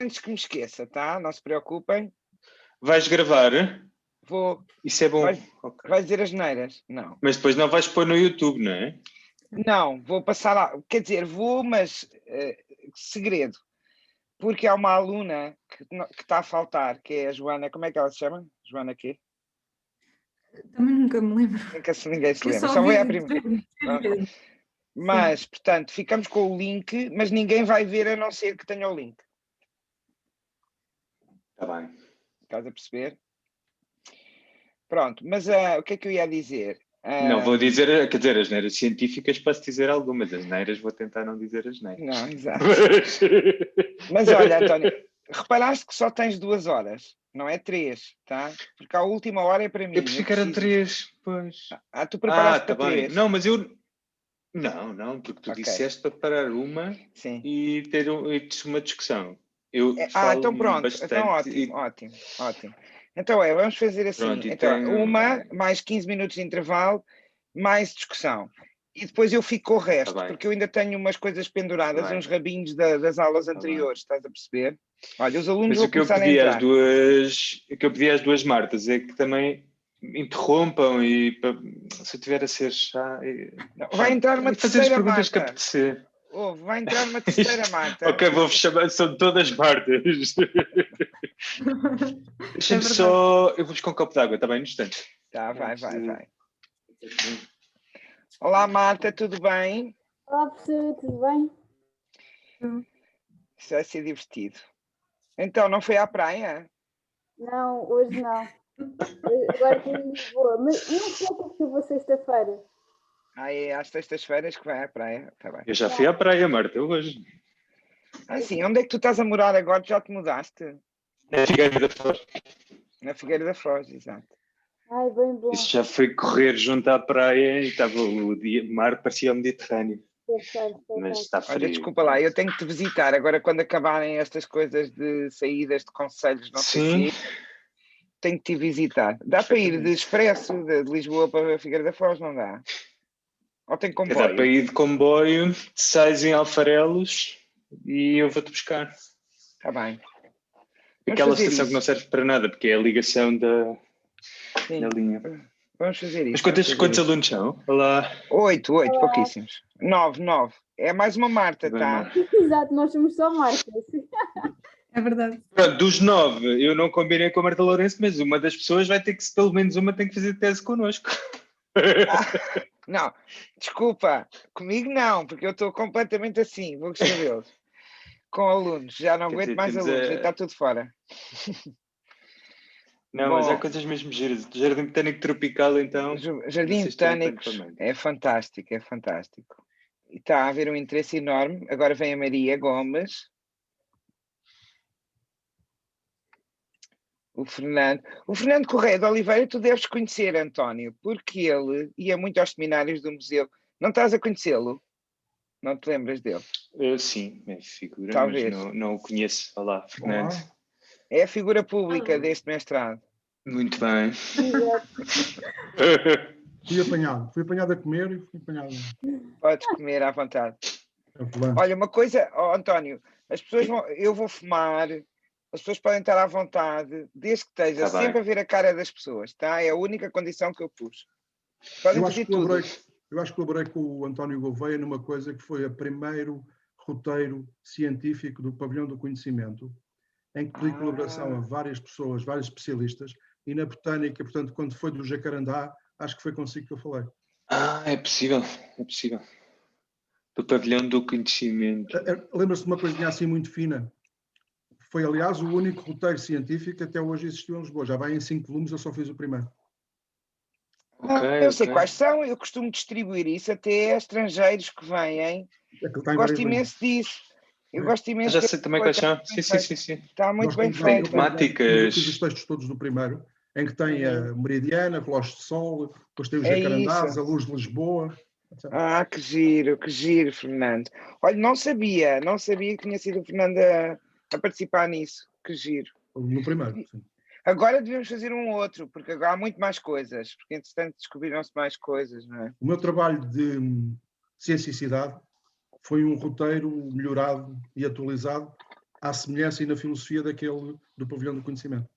antes que me esqueça, tá? Não se preocupem. Vais gravar? Vou. Isso é bom. Okay. Vais dizer asneiras? Não. Mas depois não vais pôr no YouTube, não é? Não, vou passar lá. Quer dizer, vou, mas segredo. Porque há uma aluna que está a faltar, que é a Joana. Como é que ela se chama? Joana quê? Também nunca me lembro. Ninguém se lembra. Só vai à primeira. Mas, portanto, ficamos com o link, mas ninguém vai ver a não ser que tenha o link. Está bem. Estás a perceber? Pronto, mas o que é que eu ia dizer? Não vou dizer, quer dizer, as neiras científicas posso dizer algumas, as neiras vou tentar não dizer as neiras. Não, exato. Mas olha, António, reparaste que só tens 2 horas, não é 3, tá? Porque a última hora é para mim. Eu pensei que eram 3, pois. Tu preparaste tá para bem. 3. Não, mas eu... Não, porque tu disseste para parar uma. Sim. E ter uma discussão. Eu falo então pronto, bastante. Então ótimo. Então vamos fazer assim. Pronto, então, uma, mais 15 minutos de intervalo, mais discussão. E depois eu fico com o resto, porque eu ainda tenho umas coisas penduradas, uns rabinhos das aulas anteriores, estás a perceber? Olha, os alunos vão começar a entrar. O que eu pedi às duas Martas é que também interrompam e se eu tiver a ser chá... Vai entrar uma terceira perguntas Marta. Que apetecer. Vai entrar uma terceira Marta. Ok, vou-vos chamar, são todas Martas. Deixa-me só... Eu vou buscar um copo de água, está bem? No instante. Tá, vai. Olá, Marta, tudo bem? Olá, professora, tudo bem? Isso vai ser divertido. Então, não foi à praia? Não, hoje não. Agora estou em Lisboa, mas não sei que eu vou sexta-feira. É às sextas-feiras que vai à praia. Tá bem. Eu já fui à praia, Marta, hoje. Sim, onde é que tu estás a morar agora? Já te mudaste? Na Figueira da Foz. Na Figueira da Foz, exato. Ai, bem bom. Isso já foi correr junto à praia e estava o mar parecia o Mediterrâneo. Mas está frio. Olha, desculpa lá, eu tenho que te visitar agora quando acabarem estas coisas de saídas de conselhos, não sei se tenho que te visitar. Dá para ir de expresso de Lisboa para a Figueira da Foz, não dá? Ou tem comboio? Dá para ir de comboio, sais em Alfarelos e eu vou-te buscar. Está bem. Aquela estação que não serve para nada, porque é a ligação da linha. Vamos fazer isso. Mas quantos alunos são? Olá. 8, pouquíssimos. 9. É mais uma Marta, tá? Exato, nós somos só Marta. É verdade. Pronto, dos 9, eu não combinei com a Marta Lourenço, mas uma das pessoas vai ter que, pelo menos uma, tem que fazer tese connosco. Não, desculpa, comigo não, porque eu estou completamente assim, vou escrevê-los. Com alunos, já não aguento mais alunos, já está tudo fora. Não, mas há coisas mesmo giras. Jardim Botânico Tropical, então... Jardim Botânico é fantástico. E está a haver um interesse enorme. Agora vem a Maria Gomes. O Fernando Correia de Oliveira, tu deves conhecer, António, porque ele ia muito aos seminários do museu. Não estás a conhecê-lo? Não te lembras dele? Sim, é figura, talvez. Mas não o conheço. Olá, Fernando. É a figura pública deste mestrado. Muito bem. Fui apanhado a comer e fui apanhado. Podes comer à vontade. Olha, uma coisa, António, eu vou fumar, as pessoas podem estar à vontade, desde que esteja sempre a ver a cara das pessoas, tá? É a única condição que eu pus. Podem pedir tudo. Eu acho que colaborei com o António Gouveia numa coisa que foi o primeiro roteiro científico do Pavilhão do Conhecimento, em que pedi colaboração a várias pessoas, vários especialistas, e na botânica, portanto, quando foi do Jacarandá, acho que foi consigo que eu falei. É possível. Do Pavilhão do Conhecimento. Lembra-se de uma coisinha assim muito fina? Foi, aliás, o único roteiro científico que até hoje existiu em Lisboa. Já vai em 5 volumes, eu só fiz o primeiro. Eu sei quais são, eu costumo distribuir isso até a estrangeiros que vêm. Gosto imenso disso. Eu gosto imenso. Já sei também quais são. Sim. Está muito bem feito. Temáticas. Fiz os textos todos do primeiro, em que tem a Meridiana, a Relógio de Sol, depois tem os Jacarandás, a Luz de Lisboa. Que giro, Fernando. Olha, não sabia que tinha sido o Fernando a participar nisso. Que giro. No primeiro, sim. Agora devemos fazer um outro, porque agora há muito mais coisas, porque entretanto descobriram-se mais coisas, não é? O meu trabalho de ciência e cidade foi um roteiro melhorado e atualizado à semelhança e na filosofia daquele do pavilhão do conhecimento.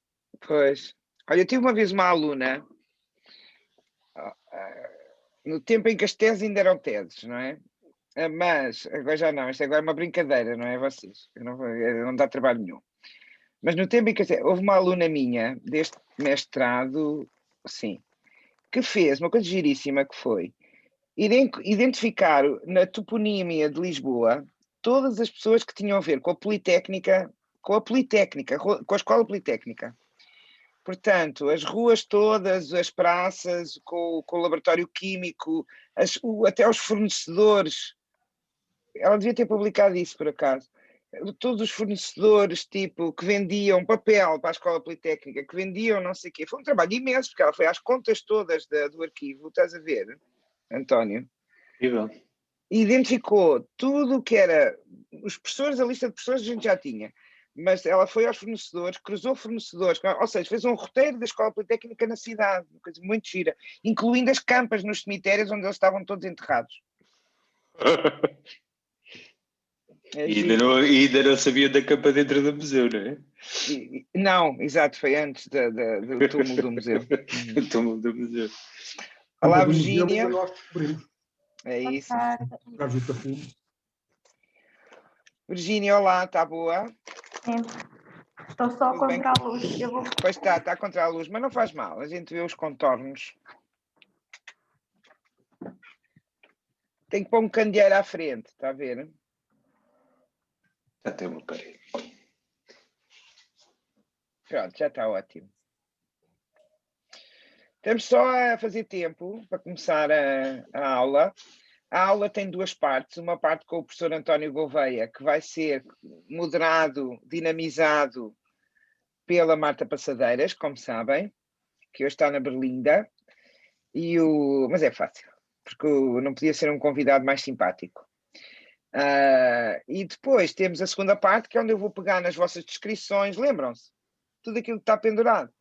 Pois. Olha, eu tive uma vez uma aluna, no tempo em que as teses ainda eram teses, não é? Mas, agora já não, isto agora é uma brincadeira, não é vocês? Não dá trabalho nenhum. Mas no tempo em que houve uma aluna minha, deste mestrado, sim, que fez uma coisa giríssima que foi identificar na toponímia de Lisboa todas as pessoas que tinham a ver com a Politécnica, com a Escola Politécnica. Portanto, as ruas todas, as praças, com o laboratório químico, até os fornecedores. Ela devia ter publicado isso, por acaso. Todos os fornecedores, tipo, que vendiam papel para a Escola Politécnica, que vendiam não sei o quê. Foi um trabalho imenso, porque ela foi às contas todas do arquivo, estás a ver, António? Incrível. E identificou tudo o que era os professores, a lista de professores a gente já tinha, mas ela foi aos fornecedores, cruzou fornecedores, ou seja, fez um roteiro da Escola Politécnica na cidade, uma coisa muito gira, incluindo as campas nos cemitérios onde eles estavam todos enterrados. E ainda não sabia da capa dentro do museu, não é? Não, exato, foi antes do túmulo do museu. O túmulo do museu. Olá, Do museu Virgínia. nós descobrimos. É isso. Atrás do tapume. Virgínia, olá, está boa? Sim. Estou só Tudo bem? contra a luz. Eu vou... Pois está contra a luz, mas não faz mal, a gente vê os contornos. Tem que pôr um candeeiro à frente, está a ver? Já tem uma parede. Pronto, já está ótimo. Estamos só a fazer tempo para começar a aula. A aula tem duas partes. Uma parte com o professor António Gouveia, que vai ser moderado, dinamizado pela Marta Passadeiras, como sabem, que hoje está na Berlinda. Mas é fácil, porque não podia ser um convidado mais simpático. E depois temos a segunda parte, que é onde eu vou pegar nas vossas descrições. Lembram-se? Tudo aquilo que está pendurado.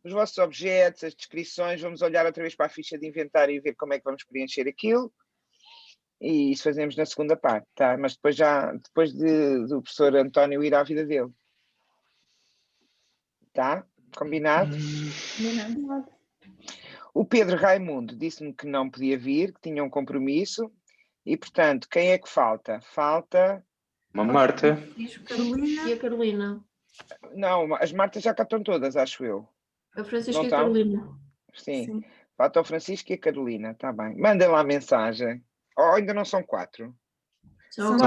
Os vossos objetos, as descrições, vamos olhar outra vez para a ficha de inventário e ver como é que vamos preencher aquilo. E isso fazemos na segunda parte, tá? Mas depois do professor António ir à vida dele. Tá? Combinado? Combinado. O Pedro Raimundo disse-me que não podia vir, que tinha um compromisso. E, portanto, quem é que falta? Falta... Uma Marta. Carolina. E a Carolina. Não, as Martas já cá estão todas, acho eu. A Francisca Não e a Carolina. Sim. Falta o Francisco e a Carolina, está bem. Mandem lá a mensagem. Ainda não são 4. São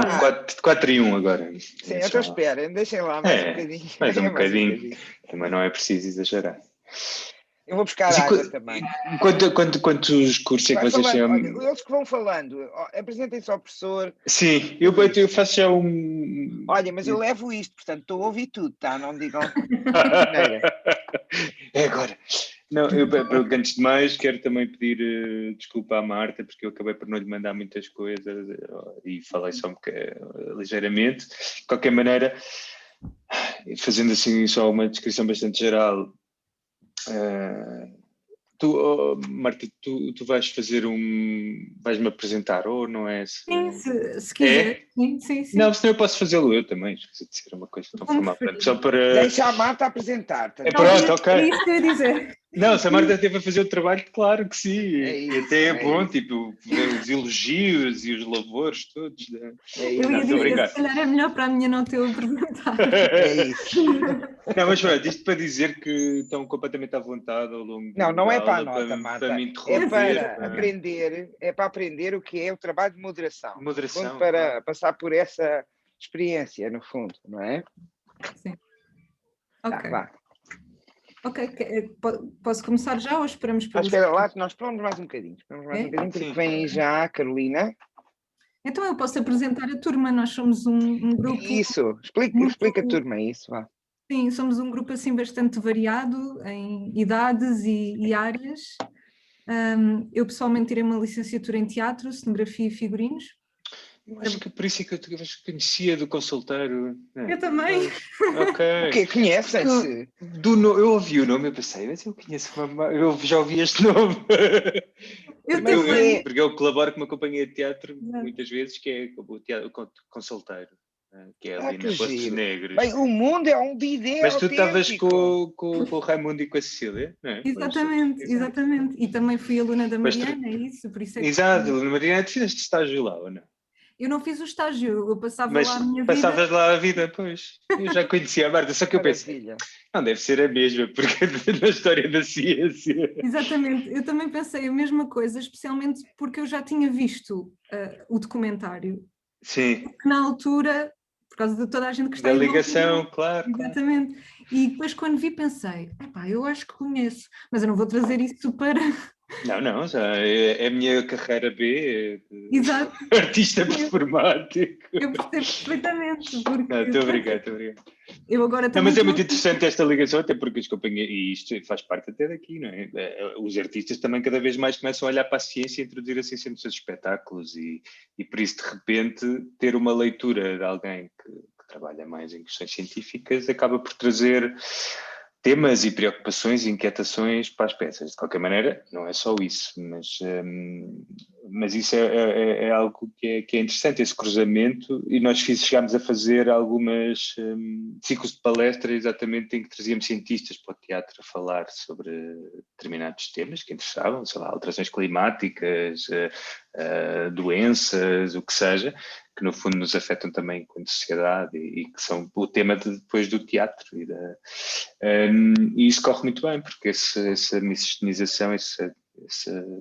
4 e 1 agora. Sim, eu estou à espera. Deixem lá mais um bocadinho. Mais um bocadinho. Também não é preciso exagerar. Eu vou buscar água também. Quantos cursos é que vocês têm? Olha, eles que vão falando, apresentem-se ao professor. Sim, eu faço já um... Olha, mas eu levo isto, portanto estou a ouvir tudo, tá? Não me digam... É agora. Não, antes de mais quero também pedir desculpa à Marta, porque eu acabei por não lhe mandar muitas coisas e falei só ligeiramente. De qualquer maneira, fazendo assim só uma descrição bastante geral, Marta, tu vais fazer vais-me apresentar, ou não é? Sim, se quiser. Sim. Não, senão eu posso fazê-lo eu também. Esqueci de ser uma coisa tão formal. Só para... Deixa a Marta apresentar. É pronto, ok. É isso que eu ia dizer. Não, se a Marta teve a fazer o trabalho, claro que sim. É isso, até é bom, tipo, ver os elogios e os louvores todos. Né? Eu ia dizer, se calhar é melhor para a minha não ter o perguntar. É isso. Não, mas pronto, isto para dizer que estão completamente à vontade ao longo Não é para a aula, nota, Marta. para me interromper. É para aprender o que é o trabalho de moderação. Moderação. Para passar por essa experiência, no fundo, não é? Sim. Ok. Vá. Ok, posso começar já ou esperamos para espera lá, que nós esperamos mais um bocadinho. Porque vem já a Carolina. Então eu posso apresentar a turma, nós somos um grupo... Isso, explica a turma isso, vá. Sim, somos um grupo assim bastante variado em idades e áreas. Eu pessoalmente tirei uma licenciatura em teatro, cenografia e figurinos. Acho que por isso é que eu conhecia do consulteiro. Eu também. Ok. O quê? Conhecem-se? Eu ouvi o nome e pensei, mas eu conheço, eu já ouvi este nome. Porque eu colaboro com uma companhia de teatro, muitas vezes, que é o teatro consulteiro. que é ali que na Poços giro. Negros. Bem, o mundo é um bidé Mas tu estavas autêntico. com o Raimundo e com a Cecília, não é? Exatamente, exatamente. E também fui aluna da Mas Mariana, é isso, por isso é que... Exato, Mariana, tu fizeste estágio lá, ou não? Eu não fiz o estágio, eu passava Mas lá a minha vida. passavas lá a vida, pois. Eu já conhecia a Marta, só que eu pensei, Maravilha. não deve ser a mesma, porque na história da ciência. Exatamente, eu também pensei a mesma coisa, especialmente porque eu já tinha visto o documentário, Sim, que na altura, por causa de toda a gente que está da envolvida, ligação, claro. exatamente, e depois quando vi pensei, epá, eu acho que conheço, mas eu não vou trazer isso para... Não, já é a minha carreira B, Exato, artista performático. eu percebo perfeitamente, porque Não, estou a brincar. eu agora Não, também mas é estou muito aqui. interessante esta ligação, até porque as companhias, e isto faz parte até daqui, não é? Os artistas também cada vez mais começam a olhar para a ciência e introduzir a ciência nos seus espetáculos e por isso, de repente, ter uma leitura de alguém que trabalha mais em questões científicas acaba por trazer temas e preocupações e inquietações para as peças. De qualquer maneira, não é só isso, mas isso é algo que é interessante, esse cruzamento, e nós chegámos a fazer algumas ciclos de palestra exatamente em que trazíamos cientistas para o teatro a falar sobre determinados temas que interessavam, sei lá, alterações climáticas, doenças, o que seja, que no fundo nos afetam também enquanto sociedade e que são o tema depois do teatro e isso corre muito bem, porque essa miscigenação, esse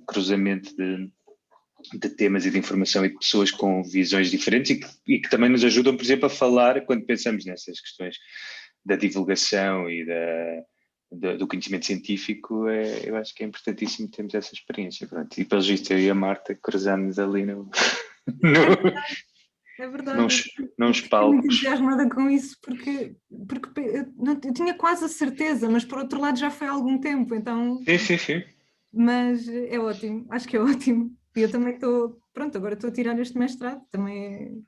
cruzamento de temas e de informação e de pessoas com visões diferentes e que também nos ajudam, por exemplo, a falar quando pensamos nessas questões da divulgação e do conhecimento científico, eu acho que é importantíssimo termos essa experiência. Pronto. E pelo visto eu e a Marta cruzamos ali É verdade, nos fiquei muito palcos. entusiasmada com isso porque eu tinha quase a certeza, mas por outro lado já foi há algum tempo, então... Sim. Mas é ótimo, acho que é ótimo. E eu também estou, pronto, agora estou a tirar este mestrado, também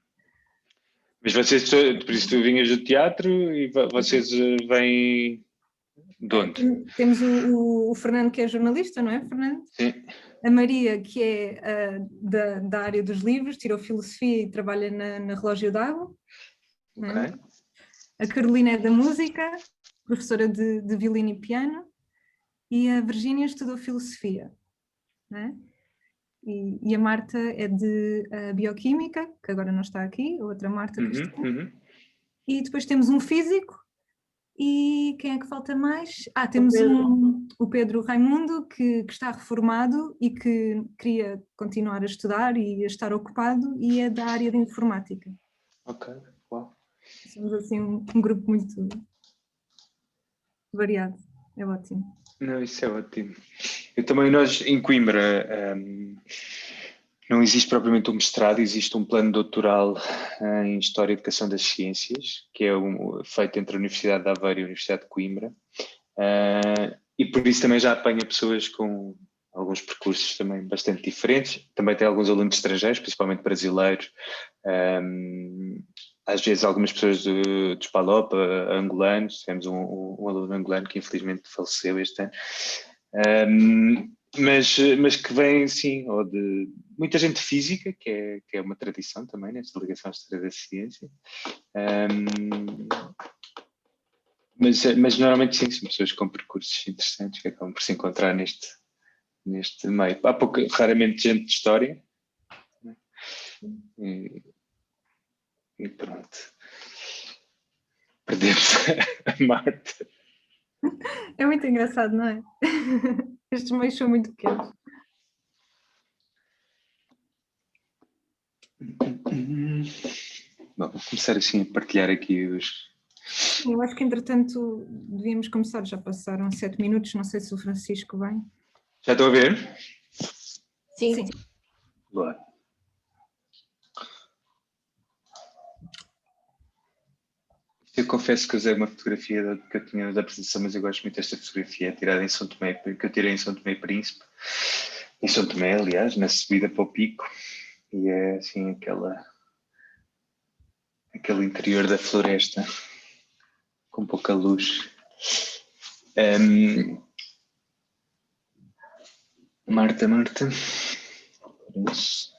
Mas vocês, por isso tu vinhas do teatro e vocês vêm de onde? Temos o Fernando que é jornalista, não é, Fernando? Sim. A Maria, que é da área dos livros, tirou filosofia e trabalha na Relógio d'Água. Ok. É? A Carolina é da música, professora de violino e piano, e a Virgínia estudou filosofia. Não é? E a Marta é de bioquímica, que agora não está aqui, a outra Marta que está. E depois temos um físico. E quem é que falta mais? Temos o Pedro Raimundo, que está reformado e que queria continuar a estudar e a estar ocupado, e é da área de informática. Ok, uau. Somos assim um grupo muito variado, é ótimo. Não, isso é ótimo. Nós em Coimbra não existe propriamente um mestrado, existe um plano doutoral em História e Educação das Ciências, que é feito entre a Universidade de Aveiro e a Universidade de Coimbra, e por isso também já apanha pessoas com alguns percursos também bastante diferentes, também tem alguns alunos estrangeiros, principalmente brasileiros, às vezes algumas pessoas dos PALOP, angolanos, tivemos um aluno angolano que infelizmente faleceu este ano, mas que vem, sim, ou de muita gente física, que é uma tradição também, nesta ligação à história da ciência, mas normalmente sim, são pessoas com percursos interessantes que acabam por se encontrar neste meio. Há raramente gente de história, né? E pronto. Perdemos a Marta. É muito engraçado, não é? Estes meios são muito pequenos. Bom, vou começar assim a partilhar aqui os... Eu acho que entretanto devíamos começar, já passaram 7 minutos, não sei se o Francisco vem. Já estão a ver? Sim. Boa. Eu confesso que usei uma fotografia que eu tinha da apresentação, mas eu gosto muito desta fotografia tirada em São Tomé, que eu tirei em São Tomé e Príncipe, em São Tomé, aliás, na subida para o pico, e é assim aquele interior da floresta com pouca luz. Marta. Isso.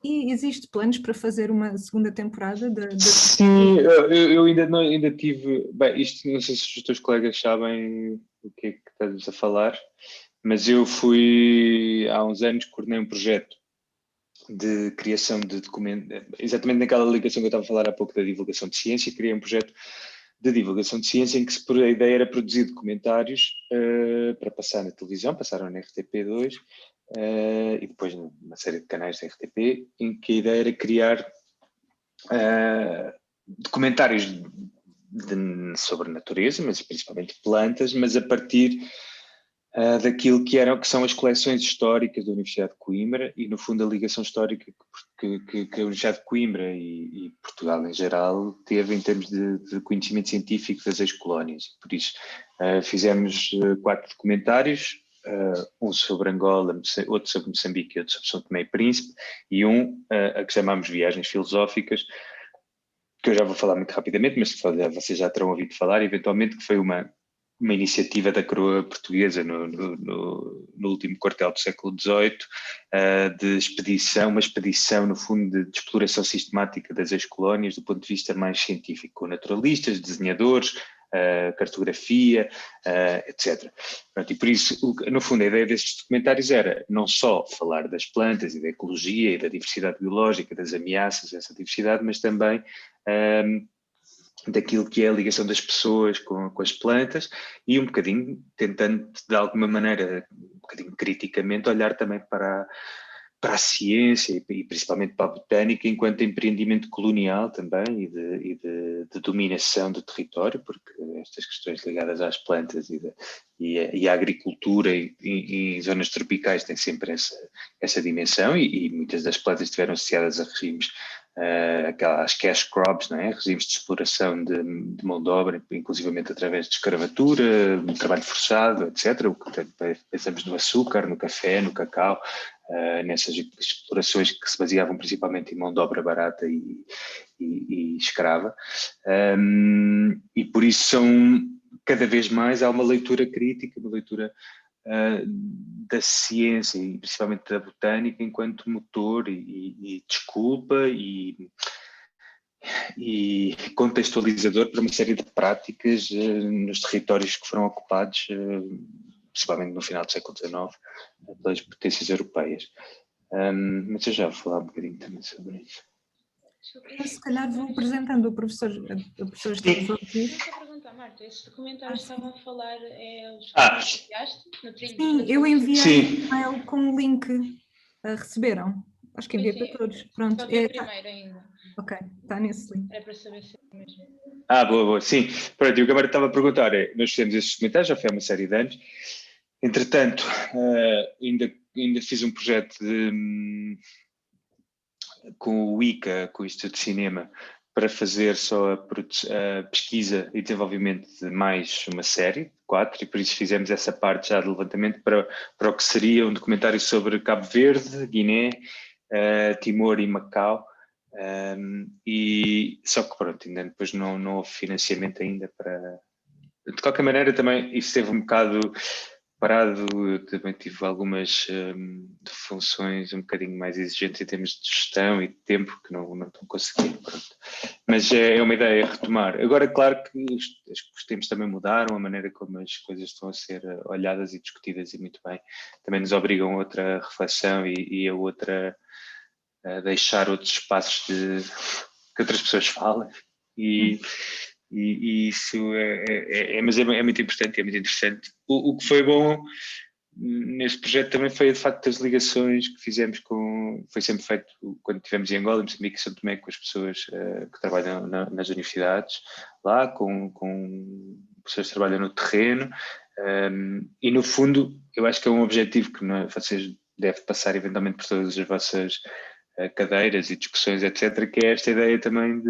E existe planos para fazer uma segunda temporada? Sim, eu ainda tive... Bem, isto não sei se os teus colegas sabem o que é que estás a falar, mas eu fui, há uns anos, coordenei um projeto de criação de documentos, exatamente naquela ligação que eu estava a falar há pouco da divulgação de ciência, criei um projeto de divulgação de ciência em que a ideia era produzir documentários para passar na televisão, passaram na RTP2 e depois numa série de canais da RTP, em que a ideia era criar documentários sobre a natureza, mas principalmente plantas, mas a partir daquilo que são as coleções históricas da Universidade de Coimbra e, no fundo, a ligação histórica que a Universidade de Coimbra e Portugal, em geral, teve em termos de conhecimento científico das ex-colónias. Por isso, fizemos 4 documentários, um sobre Angola, outro sobre Moçambique e outro sobre São Tomé e Príncipe, e a que chamámos Viagens Filosóficas, que eu já vou falar muito rapidamente, mas vocês já terão ouvido falar, eventualmente, que foi uma iniciativa da coroa portuguesa no último quartel do século XVIII, uma expedição, no fundo, de exploração sistemática das ex-colónias do ponto de vista mais científico, com naturalistas, desenhadores, cartografia, etc. Pronto, e por isso, no fundo, a ideia destes documentários era não só falar das plantas e da ecologia e da diversidade biológica, das ameaças a essa diversidade, mas também daquilo que é a ligação das pessoas com as plantas e um bocadinho tentando, de alguma maneira, um bocadinho criticamente, olhar também para a ciência e principalmente para a botânica enquanto empreendimento colonial também e de dominação do território, porque estas questões ligadas às plantas e à agricultura e zonas tropicais têm sempre essa dimensão e muitas das plantas estiveram associadas a regimes aquelas cash crops, não é? Regimes de exploração de mão de obra, inclusivamente através de escravatura, de trabalho forçado, etc. Pensamos no açúcar, no café, no cacau, nessas explorações que se baseavam principalmente em mão de obra barata e escrava. E por isso cada vez mais há uma leitura crítica, uma leitura da ciência e principalmente da botânica enquanto motor e desculpa e contextualizador para uma série de práticas nos territórios que foram ocupados, principalmente no final do século XIX, pelas potências europeias. Mas eu já vou falar um bocadinho também sobre isso. Se calhar vou apresentando o professor estamos a ouvir. Deixa eu perguntar, Marta, esses documentários estavam a falar, os que enviaste no trilho? Sim, eu enviei um e-mail com um link. Receberam? Acho que enviei para todos. Pronto. Só vi o primeiro ainda. Ok, está nesse link. É para saber se é mesmo. Boa, sim. Pronto, e o que agora estava a perguntar nós fizemos estes documentários, já foi há uma série de anos. Entretanto, ainda fiz um projeto com o ICA, com o Instituto de Cinema, para fazer só a pesquisa e desenvolvimento de mais uma série, 4, e por isso fizemos essa parte já de levantamento para o que seria um documentário sobre Cabo Verde, Guiné, Timor e Macau, e só que pronto, ainda depois não houve financiamento ainda para... De qualquer maneira também isso esteve um bocado parado, eu também tive algumas funções um bocadinho mais exigentes em termos de gestão e de tempo que não estou conseguindo, pronto. Mas é uma ideia retomar. Agora, claro que os tempos também mudaram, a maneira como as coisas estão a ser olhadas e discutidas e muito bem, também nos obrigam a outra reflexão e a outra, a deixar outros espaços que outras pessoas falem e isso mas é muito importante, é muito interessante. O que foi bom nesse projeto também foi de facto as ligações que fizemos foi sempre feito quando estivemos em Angola, em Moçambique e São Tomé, com as pessoas que trabalham nas universidades lá, com pessoas que trabalham no terreno, e no fundo eu acho que é um objetivo que vocês devem passar eventualmente por todas as vossas cadeiras e discussões, etc., que é esta ideia também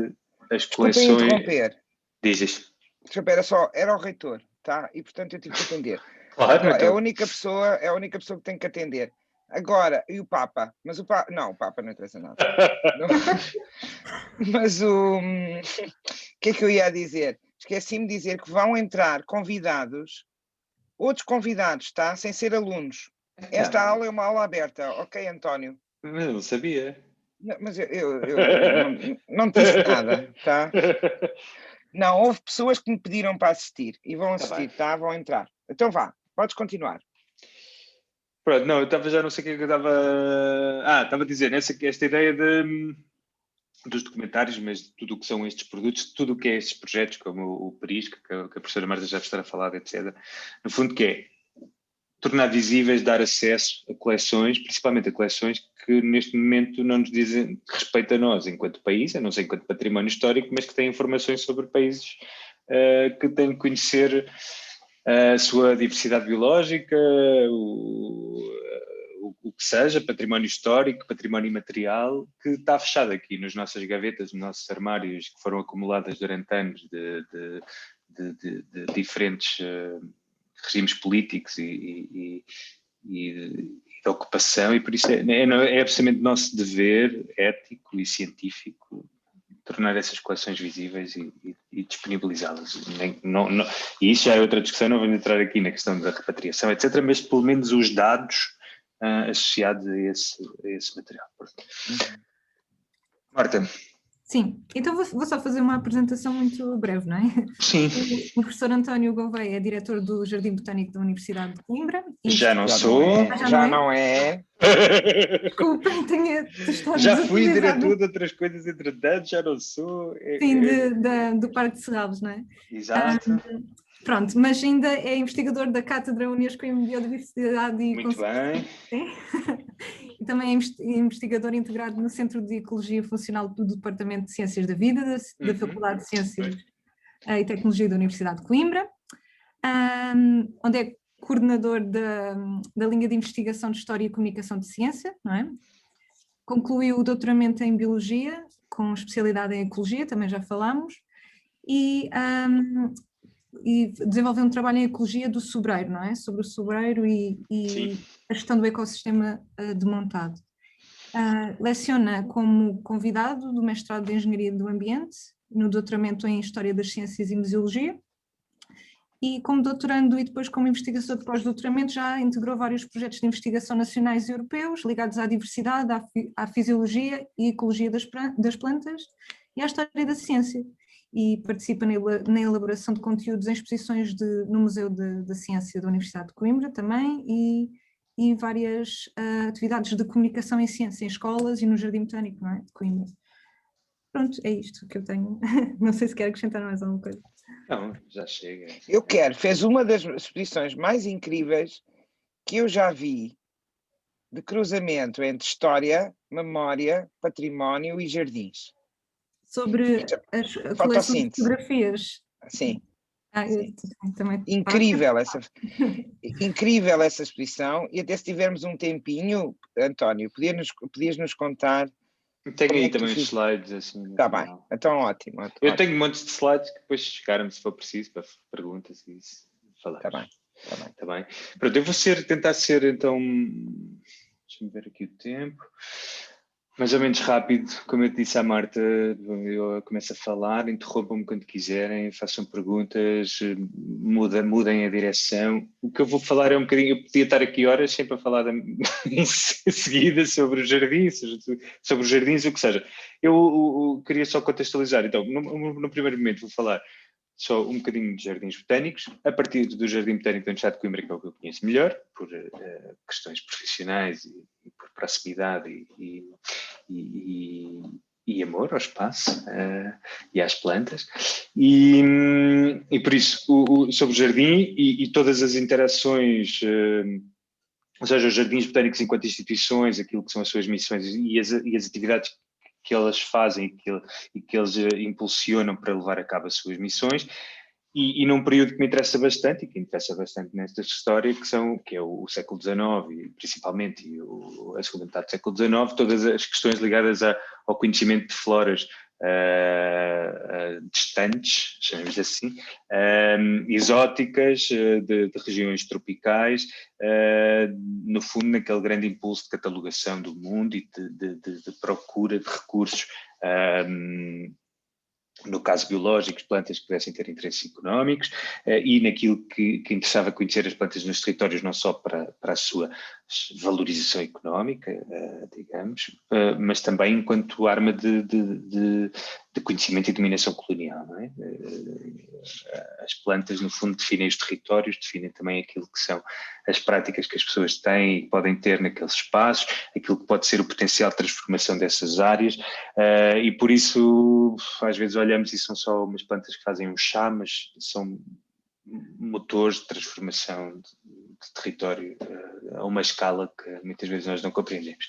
das coleções... Desculpa interromper. Dizes. Desculpa, era o reitor, tá? E portanto eu tive que atender. Claro, então, então. é a única pessoa que tem que atender. Agora, e o Papa? Mas o Papa não interessa nada. Mas o que é que eu ia dizer? Esqueci-me de dizer que vão entrar outros convidados, tá? Sem ser alunos. Esta aula é uma aula aberta, ok, António? Mas não sabia. Não, mas eu não disse nada, tá? Não, houve pessoas que me pediram para assistir e vão assistir, tá? Vão entrar. Então vá, podes continuar. Pronto, não, eu estava já não sei o que é que eu estava... estava a dizer, esta ideia dos documentários, mas de tudo o que são estes produtos, tudo o que é estes projetos, como o Perisco, que a professora Marta já está a falar, etc. No fundo, que é tornar visíveis, dar acesso a coleções, principalmente a coleções que neste momento não nos dizem respeito a nós enquanto país, a não ser enquanto património histórico, mas que têm informações sobre países que têm que conhecer a sua diversidade biológica, o que seja, património histórico, património imaterial, que está fechado aqui nas nossas gavetas, nos nossos armários, que foram acumuladas durante anos de diferentes regimes políticos e de ocupação, e por isso é absolutamente nosso dever ético e científico tornar essas coleções visíveis e disponibilizá-las. E isso já é outra discussão, não vamos entrar aqui na questão da repatriação, etc., mas pelo menos os dados associados a esse material. Marta. Sim, então vou só fazer uma apresentação muito breve, não é? Sim. O professor António Gouveia é diretor do Jardim Botânico da Universidade de Coimbra. Já não sou. Já não é. Desculpem, tenho estado já fui diretor de outras coisas, entretanto, já não sou. Sim, do Parque de Serralves, não é? Exato. Pronto, mas ainda é investigador da Cátedra Unesco em Biodiversidade e Muito bem. E também é investigador integrado no Centro de Ecologia Funcional do Departamento de Ciências da Vida, da Faculdade de Ciências e Tecnologia da Universidade de Coimbra, onde é coordenador da linha de investigação de História e Comunicação de Ciência, não é? Concluiu o doutoramento em Biologia, com especialidade em Ecologia, também já falámos, e desenvolveu um trabalho em ecologia do sobreiro, não é? Sobre o sobreiro e a gestão do ecossistema de montado. Leciona como convidado do mestrado de Engenharia do Ambiente, no doutoramento em História das Ciências e Museologia, e como doutorando e depois como investigador de pós-doutoramento já integrou vários projetos de investigação nacionais e europeus ligados à diversidade, à fisiologia e ecologia das plantas e à história da ciência. E participa na elaboração de conteúdos em exposições no Museu da Ciência da Universidade de Coimbra também e várias atividades de comunicação em ciência em escolas e no Jardim Botânico, não é? De Coimbra. Pronto, é isto que eu tenho. Não sei se quer acrescentar mais alguma coisa. Não, já chega. Eu quero. Fez uma das exposições mais incríveis que eu já vi de cruzamento entre história, memória, património e jardins. Sobre a coleção de fotografias. Sim. Também incrível essa exposição, e até se tivermos um tempinho, António, podias-nos contar. Tenho aí também os slides assim. Está bem, então ótimo. Eu tenho montes de slides que depois chegaram, se for preciso, para perguntas e isso. Está bem. Tá bem. Pronto, eu vou tentar ser então, deixa-me ver aqui o tempo, mais ou menos rápido, como eu disse à Marta, eu começo a falar, interrompam-me quando quiserem, façam perguntas, mudem a direção. O que eu vou falar é um bocadinho, eu podia estar aqui horas sempre a falar em seguida sobre os jardins, o que seja. Eu queria só contextualizar, então, no primeiro momento vou falar só um bocadinho de jardins botânicos, a partir do Jardim Botânico da Universidade de Coimbra, que é o que eu conheço melhor, por questões profissionais e por proximidade e amor ao espaço e às plantas. E por isso, sobre o jardim e todas as interações, ou seja, os jardins botânicos enquanto instituições, aquilo que são as suas missões e as atividades que elas fazem e que eles impulsionam para levar a cabo as suas missões, e num período que me interessa bastante e que interessa bastante nesta história, que é o século XIX, principalmente, e a segunda metade do século XIX, todas as questões ligadas ao conhecimento de floras distantes, chamemos assim, exóticas, de regiões tropicais, no fundo naquele grande impulso de catalogação do mundo e de procura de recursos, no caso biológicos, plantas que pudessem ter interesses económicos, e naquilo que interessava conhecer as plantas nos territórios, não só para a sua valorização económica, digamos, mas também enquanto arma de conhecimento e dominação colonial. Não é? As plantas, no fundo, definem os territórios, definem também aquilo que são as práticas que as pessoas têm e podem ter naqueles espaços, aquilo que pode ser o potencial de transformação dessas áreas, e por isso, às vezes olhamos e são só umas plantas que fazem um chá, mas são motores de transformação de território a uma escala que muitas vezes nós não compreendemos.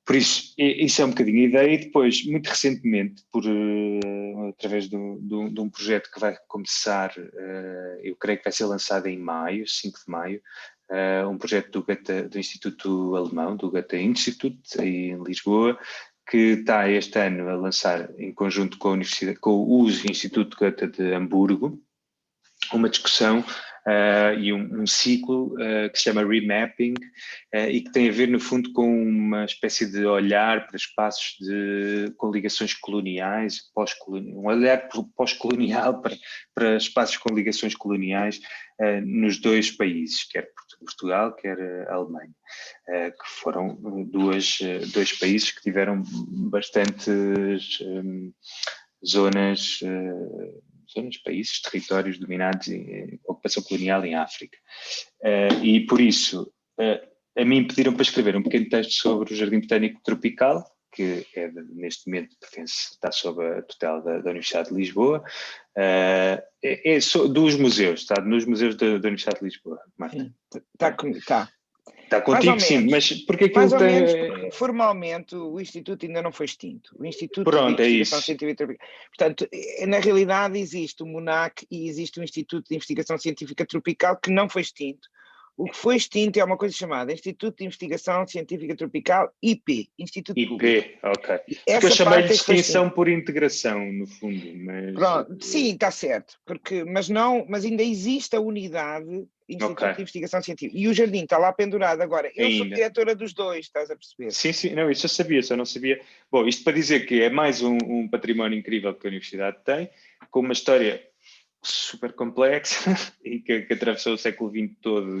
Por isso, isso é um bocadinho a ideia. E depois, muito recentemente, através de um projeto que vai começar, eu creio que vai ser lançado em maio, 5 de maio, um projeto do Instituto Alemão, do Goethe Institut, aí em Lisboa, que está este ano a lançar, em conjunto com o Instituto Goethe de Hamburgo, uma discussão e um ciclo que se chama Remapping e que tem a ver, no fundo, com uma espécie de olhar para espaços com ligações coloniais, um olhar pós-colonial para espaços com ligações coloniais nos dois países, quer Portugal, quer a Alemanha, que foram dois países que tiveram bastantes zonas, países, territórios dominados em ocupação colonial em África. E por isso, a mim pediram para escrever um pequeno texto sobre o Jardim Botânico Tropical, que neste momento está sob a tutela da Universidade de Lisboa, dos museus, está nos museus da Universidade de Lisboa, Marta. Está contigo, sim, mas porque aquilo mais ou menos, porque formalmente o Instituto ainda não foi extinto. O Instituto de Investigação Científica Tropical. Portanto, na realidade existe o MUNAC e existe o Instituto de Investigação Científica Tropical que não foi extinto. O que foi extinto é uma coisa chamada Instituto de Investigação Científica Tropical, IP. Instituto IP, ok. Porque eu chamei-lhe de extinção por integração, no fundo. Mas... Pronto, sim, está certo. Mas ainda existe a unidade Instituto de Investigação Científica. E o jardim está lá pendurado agora. Eu sou diretora dos dois, estás a perceber? Sim, não, isso eu sabia, só não sabia. Bom, isto para dizer que é mais um património incrível que a Universidade tem, com uma história super complexa e que atravessou o século XX todo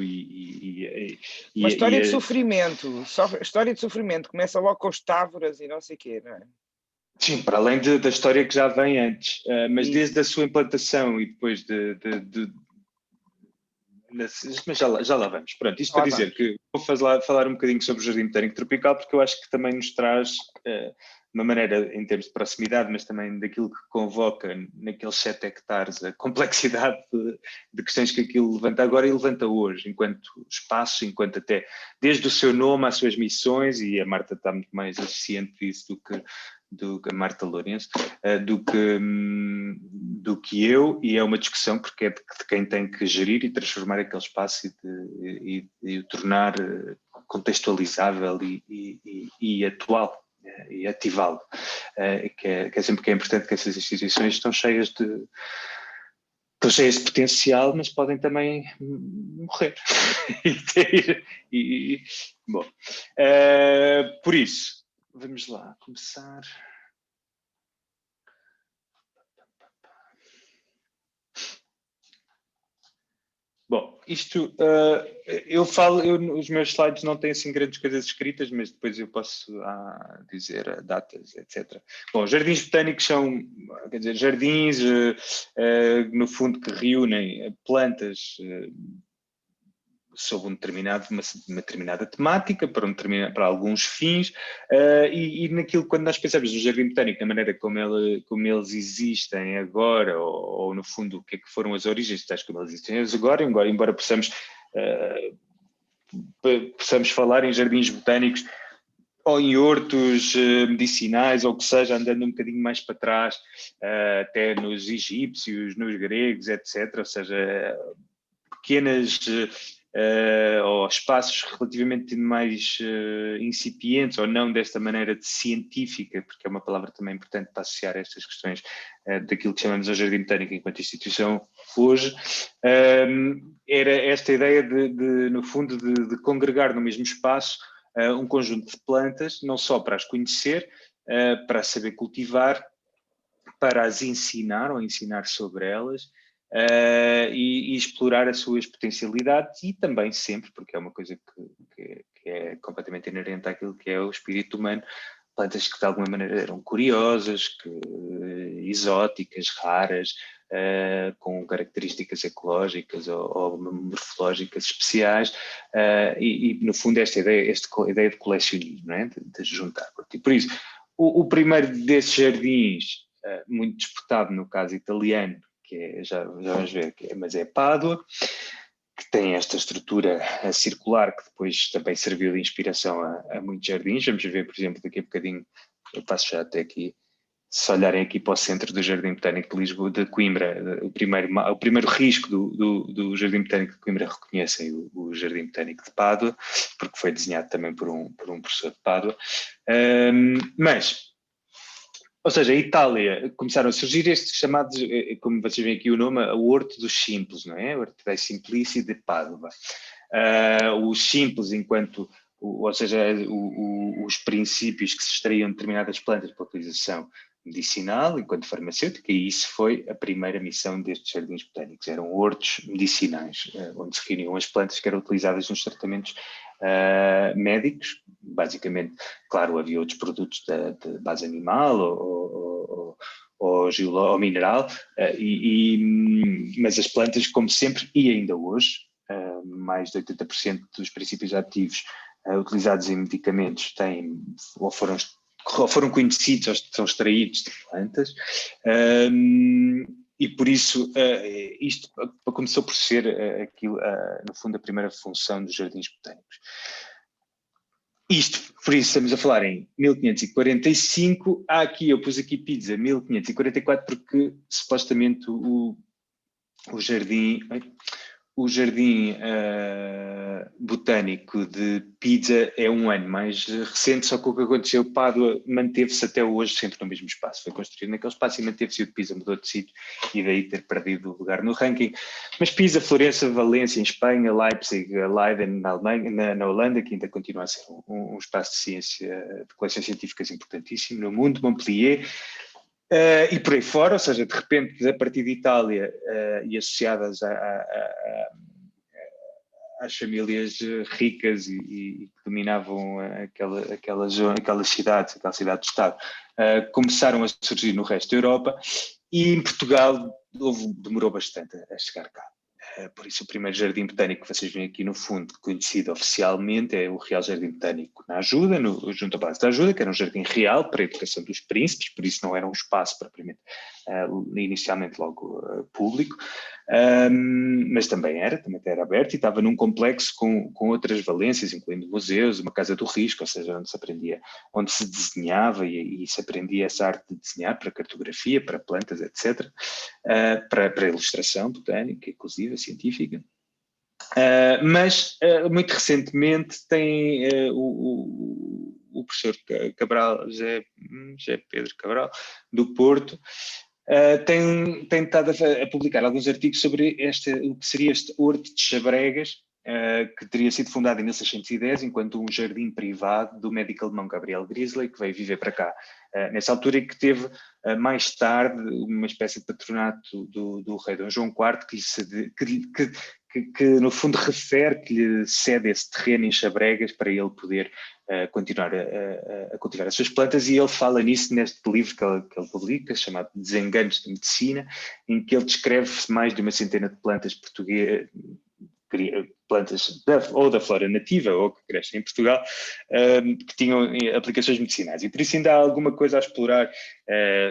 uma história de sofrimento, história de sofrimento, começa logo com os távoras e não sei o quê, não é? Sim, para além da história que já vem antes, mas desde a sua implantação e depois mas já lá vamos. Pronto, isto para dizer que vou falar um bocadinho sobre o Jardim Botânico Tropical, porque eu acho que também nos traz uma maneira, em termos de proximidade, mas também daquilo que convoca naqueles 7 hectares a complexidade de questões que aquilo levanta agora e levanta hoje, enquanto espaço, enquanto até desde o seu nome às suas missões, e a Marta está muito mais ciente disso do que a Marta Lourenço, do que eu, e é uma discussão porque é de quem tem que gerir e transformar aquele espaço e o tornar contextualizável e atual e ativá-lo, que é sempre que é importante que essas instituições estão cheias de potencial, mas podem também morrer. Bom, por isso, vamos lá começar. Bom, isto, os meus slides não têm assim grandes coisas escritas, mas depois eu posso dizer datas, etc. Bom, jardins botânicos são, quer dizer, jardins, no fundo, que reúnem plantas sob uma determinada temática, para alguns fins, e naquilo, quando nós pensamos no Jardim Botânico, na maneira como eles existem agora, ou no fundo o que é que foram as origens tais como eles existem agora, embora possamos falar em jardins botânicos ou em hortos medicinais, ou o que seja, andando um bocadinho mais para trás, até nos egípcios, nos gregos, etc., ou seja, pequenas ou espaços relativamente mais incipientes, ou não desta maneira científica, porque é uma palavra também importante para associar estas questões daquilo que chamamos de Jardim Botânico enquanto instituição hoje, era esta ideia no fundo, de congregar no mesmo espaço um conjunto de plantas, não só para as conhecer, para as saber cultivar, para as ensinar ou ensinar sobre elas, e explorar as suas potencialidades e também sempre, porque é uma coisa que é completamente inerente àquilo que é o espírito humano, plantas que de alguma maneira eram curiosas, exóticas, raras, com características ecológicas ou morfológicas especiais, e no fundo esta ideia de colecionismo, não é? de juntar. E por isso, o primeiro desses jardins, muito disputado no caso italiano, que é, já vamos ver, mas é Pádua, que tem esta estrutura circular que depois também serviu de inspiração a muitos jardins. Vamos ver, por exemplo, daqui a bocadinho, eu passo já até aqui, se olharem aqui para o centro do Jardim Botânico de Lisboa, de Coimbra, o primeiro risco do Jardim Botânico de Coimbra reconhecem o Jardim Botânico de Pádua, porque foi desenhado também por um professor de Pádua. Ou seja, a Itália, começaram a surgir estes chamados, como vocês veem aqui o nome, o Horto dos Simples, não é? O Horto dei Simplici de Pádua. Os simples enquanto, ou seja, os princípios que se extraíam de determinadas plantas para utilização medicinal, enquanto farmacêutica, e isso foi a primeira missão destes jardins botânicos. Eram hortos medicinais, onde se reuniam as plantas que eram utilizadas nos tratamentos médicos, basicamente. Claro, havia outros produtos de base animal ou mineral, mas as plantas, como sempre, e ainda hoje, mais de 80% dos princípios ativos utilizados em medicamentos têm, ou foram conhecidos, ou são extraídos de plantas, e por isso isto começou por ser aquilo, no fundo, a primeira função dos jardins botânicos. Isto, por isso estamos a falar em 1545, eu pus aqui Pisa 1544 porque supostamente o jardim botânico de Pisa é um ano mais recente, só que o que aconteceu, Pádua manteve-se até hoje sempre no mesmo espaço, foi construído naquele espaço e manteve-se, e o de Pisa mudou de sítio e daí ter perdido o lugar no ranking. Mas Pisa, Florença, Valência em Espanha, Leipzig, Leiden na Alemanha, na Holanda, que ainda continua a ser um espaço de ciência, de coleções científicas importantíssimo no mundo, Montpellier, e por aí fora, ou seja, de repente, a partir de Itália e associadas às famílias ricas e que dominavam aquelas cidades, aquela cidade-estado, começaram a surgir no resto da Europa, e em Portugal demorou bastante a chegar cá. Por isso, o primeiro jardim botânico que vocês veem aqui no fundo, conhecido oficialmente, é o Real Jardim Botânico na Ajuda, junto ao Palácio da Ajuda, que era um jardim real para a educação dos príncipes, por isso não era um espaço propriamente, inicialmente logo público, mas também era aberto e estava num complexo com outras valências, incluindo museus, uma casa do risco, ou seja, onde se desenhava e se aprendia essa arte de desenhar para cartografia, para plantas, etc., para ilustração botânica, inclusive científica. Mas muito recentemente tem o professor Cabral, José Pedro Cabral, do Porto, tem estado a publicar alguns artigos sobre o que seria este Horto de Chabregas, que teria sido fundado em 1610 enquanto um jardim privado do médico alemão Gabriel Griesley, que veio viver para cá nessa altura, e que teve mais tarde uma espécie de patronato do rei Dom João IV, que no fundo refere que lhe cede esse terreno em Chabregas para ele poder continuar a cultivar as suas plantas, e ele fala nisso neste livro que ele publica, chamado Desenganos de Medicina, em que ele descreve mais de uma centena de plantas portuguesas, plantas ou da flora nativa ou que crescem em Portugal, que tinham aplicações medicinais, e por isso ainda há alguma coisa a explorar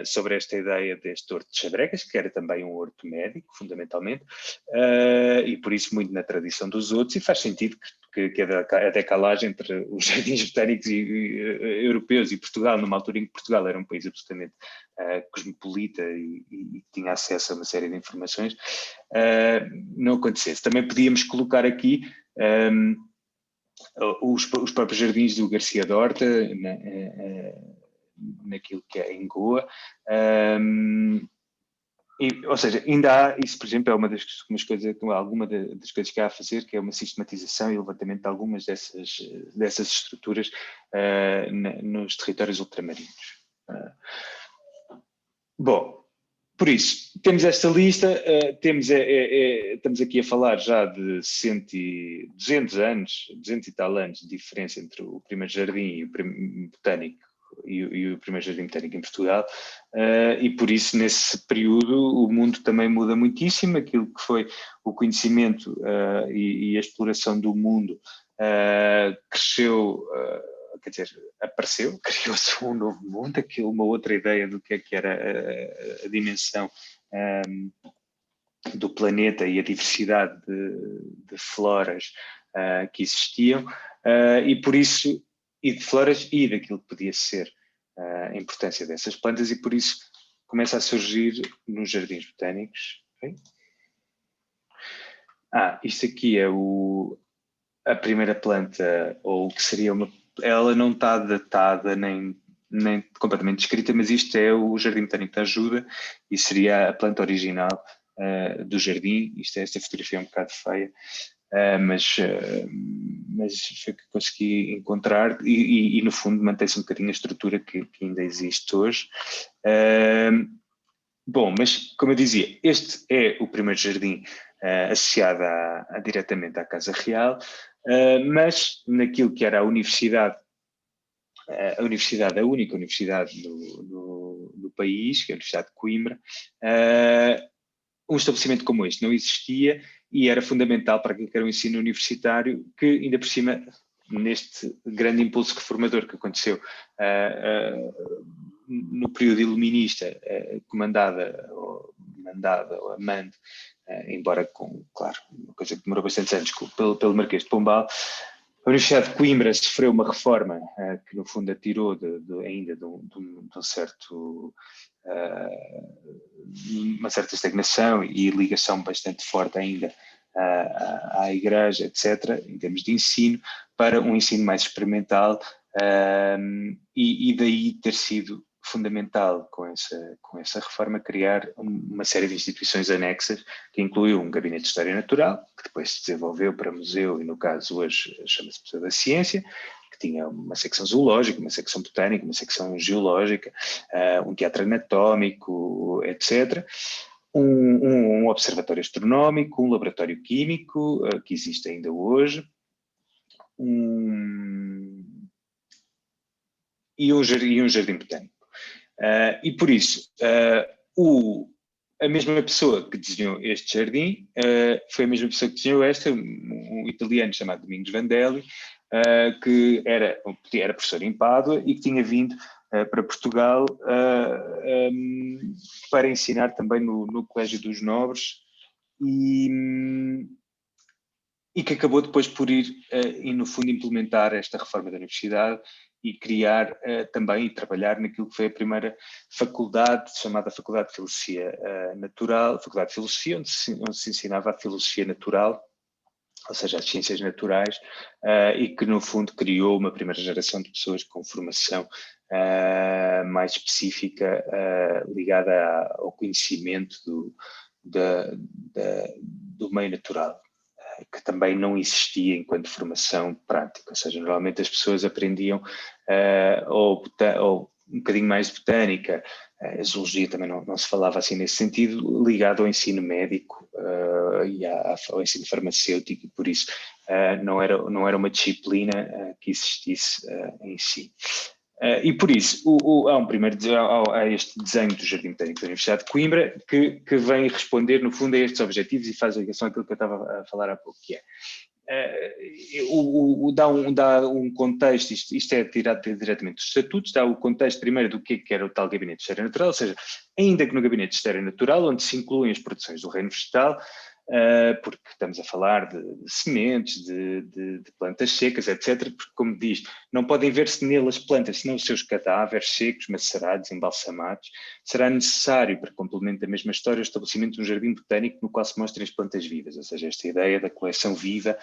sobre esta ideia deste horto de Chabregas, que era também um horto médico, fundamentalmente, e por isso muito na tradição dos outros, e faz sentido que a decalagem entre os jardins botânicos europeus e Portugal, numa altura em que Portugal era um país absolutamente cosmopolita e tinha acesso a uma série de informações, não acontecesse. Também podíamos colocar aqui os próprios jardins do Garcia de Horta, naquilo que é em Goa, ou seja, ainda há, isso por exemplo é alguma das coisas que há a fazer, que é uma sistematização e levantamento de algumas dessas estruturas nos territórios ultramarinos. Bom, Por isso, temos esta lista, estamos aqui a falar já de 200 anos, 200 e tal anos de diferença entre o primeiro jardim e o botânico e o primeiro jardim botânico em Portugal, e por isso nesse período o mundo também muda muitíssimo, aquilo que foi o conhecimento e a exploração do mundo cresceu, quer dizer, apareceu, criou-se um novo mundo, uma outra ideia do que era a dimensão do planeta e a diversidade de floras que existiam, e por isso, e de floras e daquilo que podia ser a importância dessas plantas, e por isso começa a surgir nos jardins botânicos. Okay? Isto aqui é a primeira planta, ou o que seria ela não está datada nem completamente descrita, mas isto é o Jardim Botânico da Ajuda e seria a planta original do jardim. Esta fotografia é um bocado feia, mas foi o que consegui encontrar e no fundo mantém-se um bocadinho a estrutura que ainda existe hoje. Bom, mas como eu dizia, este é o primeiro jardim associado diretamente à Casa Real, mas naquilo que era a universidade, a única universidade do país, que é a Universidade de Coimbra, um estabelecimento como este não existia e era fundamental para aquilo que era o ensino universitário, que ainda por cima, neste grande impulso reformador que aconteceu no período iluminista, mandado, embora claro, uma coisa que demorou bastantes anos, pelo Marquês de Pombal, a Universidade de Coimbra sofreu uma reforma que no fundo a tirou ainda de um certo, uma certa estagnação e ligação bastante forte ainda à Igreja, etc., em termos de ensino, para um ensino mais experimental, e daí ter sido fundamental com essa reforma criar uma série de instituições anexas que incluiu um gabinete de História Natural, que depois se desenvolveu para museu e no caso hoje chama-se Museu da Ciência, que tinha uma secção zoológica, uma secção botânica, uma secção geológica, um teatro anatómico, etc., um observatório astronómico, um laboratório químico, que existe ainda hoje, e um jardim botânico. E por isso, a mesma pessoa que desenhou este jardim foi a mesma pessoa que desenhou um italiano chamado Domingos Vandelli, que era professor em Pádua e que tinha vindo para Portugal para ensinar também no Colégio dos Nobres e que acabou depois por ir e no fundo implementar esta reforma da universidade e criar também e trabalhar naquilo que foi a primeira faculdade, chamada Faculdade de Filosofia Natural, Faculdade de Filosofia, onde se ensinava a filosofia natural, ou seja, as ciências naturais, e que no fundo criou uma primeira geração de pessoas com formação mais específica ligada ao conhecimento do meio natural, que também não existia enquanto formação prática, ou seja, normalmente as pessoas aprendiam ou um bocadinho mais de botânica, a zoologia também não se falava assim nesse sentido, ligado ao ensino médico e ao ensino farmacêutico, e por isso não era uma disciplina que existisse em si. E por isso, há este desenho do Jardim Botânico da Universidade de Coimbra que vem responder, no fundo, a estes objetivos e faz a ligação àquilo que eu estava a falar há pouco, que é dá um contexto, isto é tirado diretamente dos estatutos, dá o contexto primeiro do que era o tal Gabinete de História Natural, ou seja, ainda que no Gabinete de História Natural, onde se incluem as produções do reino vegetal, porque estamos a falar de sementes, de plantas secas, etc., porque, como diz, não podem ver-se nelas plantas, senão os seus cadáveres secos, macerados, embalsamados. Será necessário, para complemento da mesma história, o estabelecimento de um jardim botânico no qual se mostrem as plantas vivas, ou seja, esta ideia da coleção viva,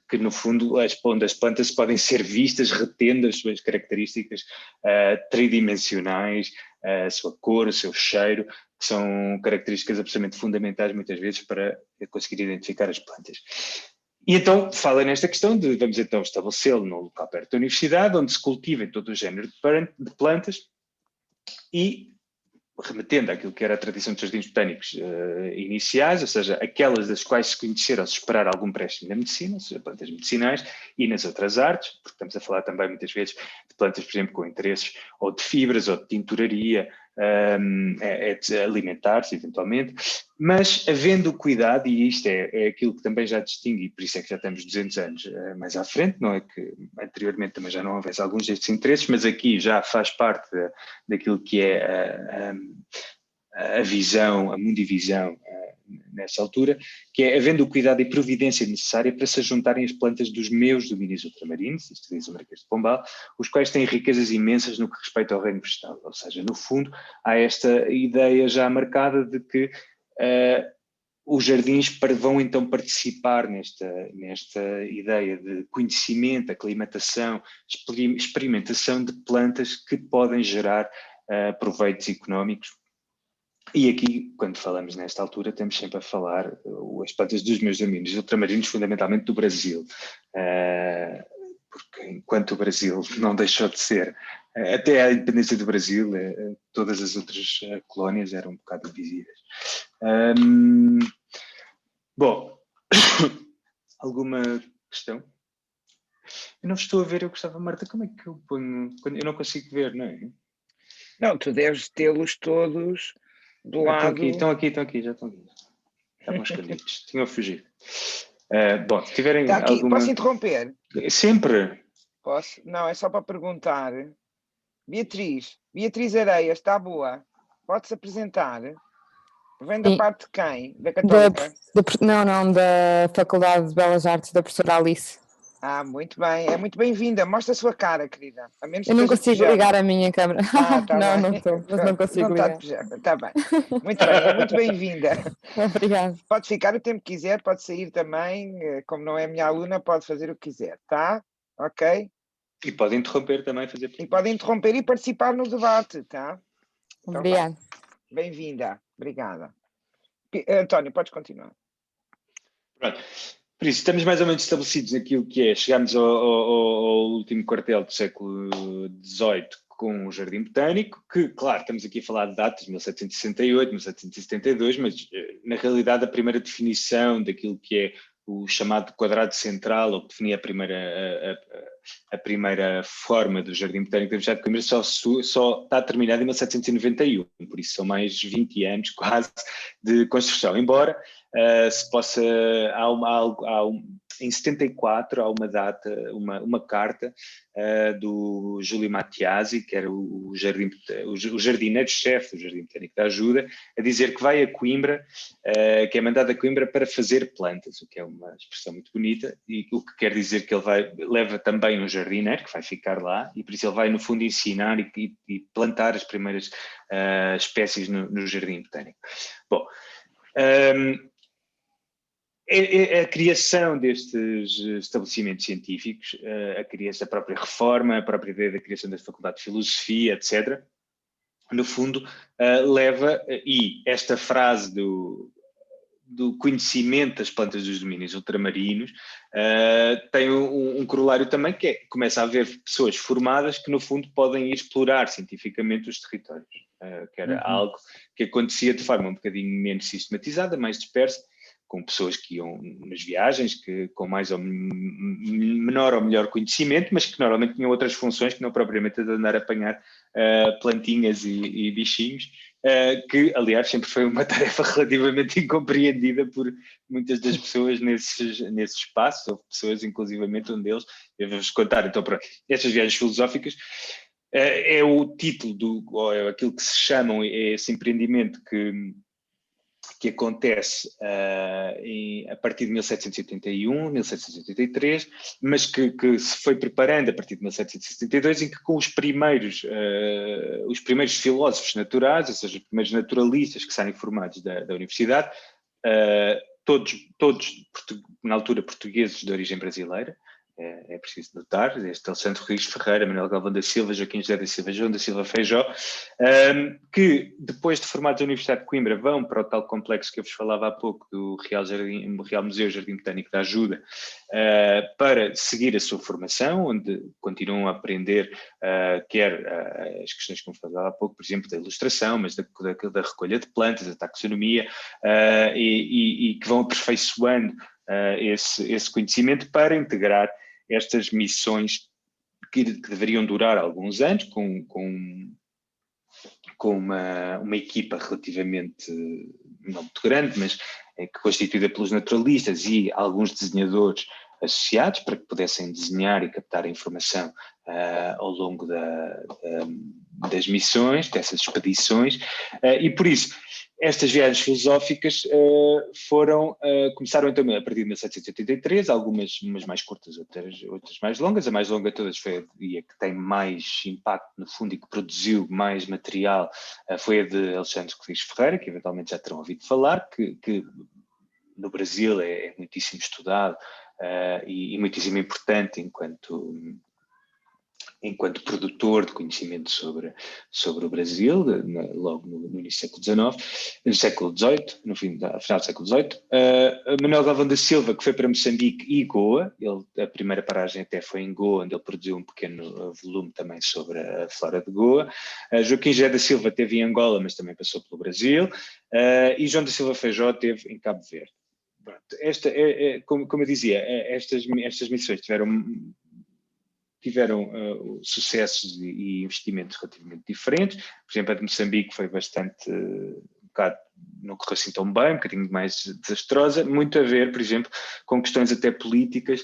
que no fundo, onde as plantas podem ser vistas, retendo as suas características tridimensionais, a sua cor, o seu cheiro, que são características absolutamente fundamentais muitas vezes para conseguir identificar as plantas. E então fala nesta questão de vamos então estabelecê-lo num local perto da universidade, onde se cultivem todo o género de plantas e remetendo àquilo que era a tradição dos jardins botânicos iniciais, ou seja, aquelas das quais se conheceram se esperar algum empréstimo na medicina, ou seja, plantas medicinais, e nas outras artes, porque estamos a falar também muitas vezes de plantas, por exemplo, com interesses ou de fibras, ou de tinturaria, de alimentares, eventualmente, mas havendo cuidado, e isto é aquilo que também já distingue, e por isso é que já estamos 200 anos mais à frente, não é que anteriormente também já não houvesse alguns destes interesses, mas aqui já faz parte daquilo que é a visão, a mundivisão nessa altura, que é havendo o cuidado e providência necessária para se juntarem as plantas dos meus domínios ultramarinos, isto diz o Marquês de Pombal, os quais têm riquezas imensas no que respeita ao reino vegetal. Ou seja, no fundo, há esta ideia já marcada de que os jardins vão então participar nesta ideia de conhecimento, aclimatação, experimentação de plantas que podem gerar proveitos económicos. E aqui, quando falamos nesta altura, temos sempre a falar as plantas dos meus domínios ultramarinos, fundamentalmente do Brasil, porque enquanto o Brasil não deixou de ser, até a independência do Brasil, todas as outras colónias eram um bocado invisíveis. Bom, alguma questão? Eu não estou a ver, eu gostava, Marta, como é que eu ponho, eu não consigo ver, não é? Não, tu deves tê-los todos do lado. Estão aqui, já estão aqui. Estavam escondidos, tinham a fugir. Bom, se tiverem Está aqui, alguma... posso interromper? Sempre. Posso? Não, é só para perguntar. Beatriz Areias, está boa? Pode-se apresentar? Vem da parte de quem? Da Católica? Não, da Faculdade de Belas Artes, da professora Alice. Ah, muito bem. É muito bem-vinda. Mostra a sua cara, querida. A menos que Eu não esteja de consigo pijama. ligar a minha câmera. Tá não, bem. não estou, mas não consigo Não está ligar. de pijama. Está bem. Muito bem. É muito bem-vinda. Obrigada. Pode ficar o tempo que quiser, pode sair também. Como não é minha aluna, pode fazer o que quiser, tá? Ok? E pode interromper também, fazer perguntas. E pode interromper e participar no debate, tá? Então, Obrigada. Bem-vinda. Obrigada. António, podes continuar. Pronto. Por isso, estamos mais ou menos estabelecidos naquilo que é, chegamos ao último quartel do século XVIII com o Jardim Botânico, que, claro, estamos aqui a falar de datas, 1768, 1772, mas, na realidade, a primeira definição daquilo que é o chamado quadrado central, ou que definia a primeira forma do Jardim Botânico da Universidade de Coimbra, só está terminada em 1791, por isso são mais 20 anos quase de construção, embora se possa, em 74 há uma data, uma carta do Júlio Mattiasi, que era o jardineiro-chefe do Jardim Botânico da Ajuda, a dizer que vai a Coimbra, que é mandado a Coimbra para fazer plantas, o que é uma expressão muito bonita, e o que quer dizer que ele leva também um jardineiro, que vai ficar lá, e por isso ele vai no fundo ensinar e plantar as primeiras espécies no Jardim Botânico. Bom, a criação destes estabelecimentos científicos, a própria reforma, a própria ideia da criação da Faculdade de Filosofia, etc., no fundo, leva, e esta frase do conhecimento das plantas dos domínios ultramarinos tem um corolário também, que é que começa a haver pessoas formadas que, no fundo, podem explorar cientificamente os territórios, que era algo que acontecia de forma um bocadinho menos sistematizada, mais dispersa, com pessoas que iam nas viagens, com mais ou menor ou melhor conhecimento, mas que normalmente tinham outras funções que não propriamente de andar a apanhar plantinhas e bichinhos, que, aliás, sempre foi uma tarefa relativamente incompreendida por muitas das pessoas nesses espaços, houve pessoas, inclusivamente, um deles, eu vou-vos contar, então, pronto, estas viagens filosóficas, é o título, ou é aquilo que se chamam, é esse empreendimento que acontece a partir de 1781, 1783, mas que se foi preparando a partir de 1772, em que com os primeiros filósofos naturais, ou seja, os primeiros naturalistas que saem formados da universidade, todos na altura portugueses de origem brasileira, é preciso notar, este Alexandre Ruiz Ferreira, Manuel Galvão da Silva, Joaquim José da Silva, João da Silva Feijó, que depois de formados da Universidade de Coimbra vão para o tal complexo que eu vos falava há pouco, do Real Museu Jardim Botânico da Ajuda, para seguir a sua formação, onde continuam a aprender quer as questões que eu falava há pouco, por exemplo, da ilustração, mas da recolha de plantas, da taxonomia, e que vão aperfeiçoando esse conhecimento para integrar estas missões que deveriam durar alguns anos, com uma equipa relativamente não muito grande, mas constituída pelos naturalistas e alguns desenhadores associados, para que pudessem desenhar e captar a informação ao longo das missões, dessas expedições, e por isso estas viagens filosóficas começaram então a partir de 1783, algumas umas mais curtas, outras mais longas. A mais longa de todas foi a que tem mais impacto no fundo e que produziu mais material, foi a de Alexandre Ruiz Ferreira, que eventualmente já terão ouvido falar, que no Brasil é muitíssimo estudado e muitíssimo importante enquanto produtor de conhecimento sobre o Brasil, logo no início do século XVIII, no final do século XVIII. Manuel Galvão da Silva, que foi para Moçambique e Goa, a primeira paragem até foi em Goa, onde ele produziu um pequeno volume também sobre a flora de Goa. Joaquim José da Silva esteve em Angola, mas também passou pelo Brasil, e João da Silva Feijó esteve em Cabo Verde. Como eu dizia, estas missões tiveram sucessos e investimentos relativamente diferentes. Por exemplo, a de Moçambique foi bastante, não correu assim tão bem, um bocadinho mais desastrosa, muito a ver, por exemplo, com questões até políticas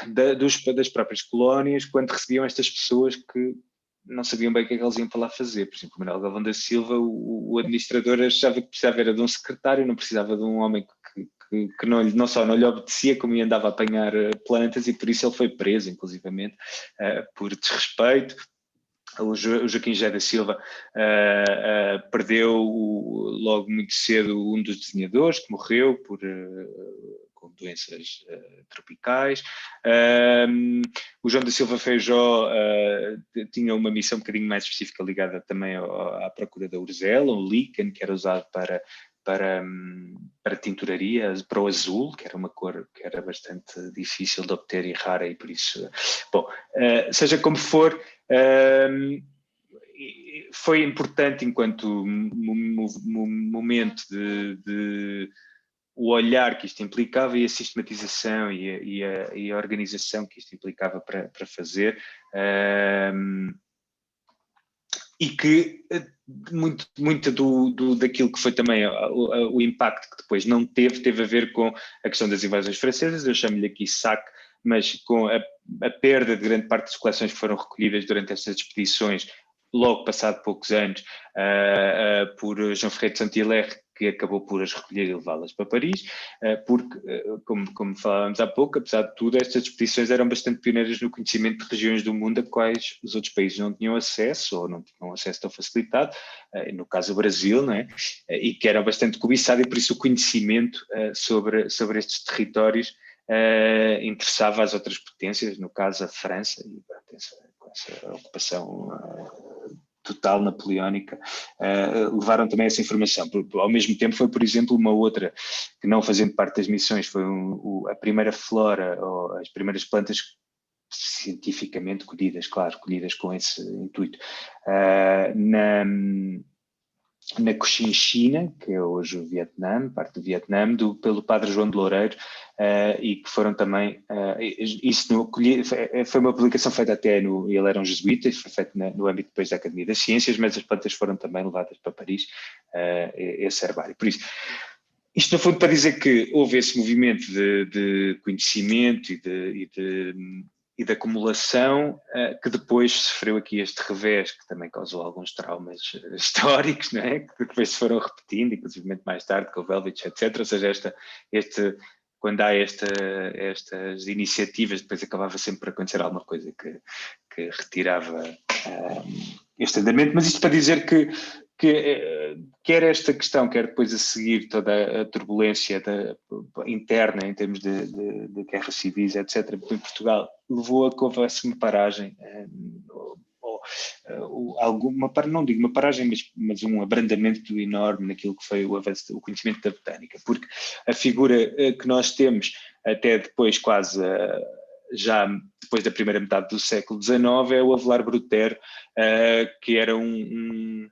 das próprias colónias, quando recebiam estas pessoas que não sabiam bem o que é que eles iam para lá fazer. Por exemplo, o Manuel Galvão da Silva, o administrador, achava que precisava era de um secretário, não precisava de um homem que não só não lhe obedecia, como ia andava a apanhar plantas, e por isso ele foi preso, inclusivamente, por desrespeito. O Joaquim José da Silva perdeu logo muito cedo um dos desenhadores, que morreu com doenças tropicais. O João da Silva Feijó tinha uma missão um bocadinho mais específica, ligada também à procura da urzela, um líquen que era usado para tinturaria, para o azul, que era uma cor que era bastante difícil de obter e rara, e por isso, bom, seja como for, foi importante enquanto momento de o olhar que isto implicava e a sistematização e a organização que isto implicava para fazer, e que muito daquilo que foi também o impacto que depois não teve a ver com a questão das invasões francesas. Eu chamo-lhe aqui saque, mas com a perda de grande parte das coleções que foram recolhidas durante estas expedições, logo passado poucos anos, por João Ferreira de Saint-Hilaire, que acabou por as recolher e levá-las para Paris, porque, como falávamos há pouco, apesar de tudo, estas expedições eram bastante pioneiras no conhecimento de regiões do mundo a quais os outros países não tinham acesso, ou não tinham acesso tão facilitado, no caso o Brasil, não é? E que eram bastante cobiçados, e por isso o conhecimento sobre estes territórios interessava às outras potências, no caso a França, e com essa ocupação total napoleónica, levaram também essa informação. Ao mesmo tempo foi, por exemplo, uma outra, que não fazendo parte das missões, foi a primeira flora, ou as primeiras plantas cientificamente colhidas com esse intuito, na Cochinchina, que é hoje o Vietnã, parte do Vietnã, pelo padre João de Loureiro, e que foram também, foi uma publicação feita até ele era um jesuíta, foi feito no âmbito depois da Academia das Ciências, mas as plantas foram também levadas para Paris, esse herbário. Por isso, isto no fundo para dizer que houve esse movimento de conhecimento e de acumulação, que depois sofreu aqui este revés, que também causou alguns traumas históricos, não é? Que depois se foram repetindo, inclusive mais tarde, com o Velvich, etc. Ou seja, quando há estas iniciativas, depois acabava sempre por acontecer alguma coisa que retirava este andamento. Mas isto para dizer que quer esta questão, quer depois a seguir toda a turbulência interna em termos de guerras civis, etc., em Portugal, levou a que houvesse uma paragem, não digo uma paragem, mas um abrandamento enorme naquilo que foi o avanço, o conhecimento da botânica, porque a figura que nós temos até depois quase já depois da primeira metade do século XIX é o Avelar Brutero, que era um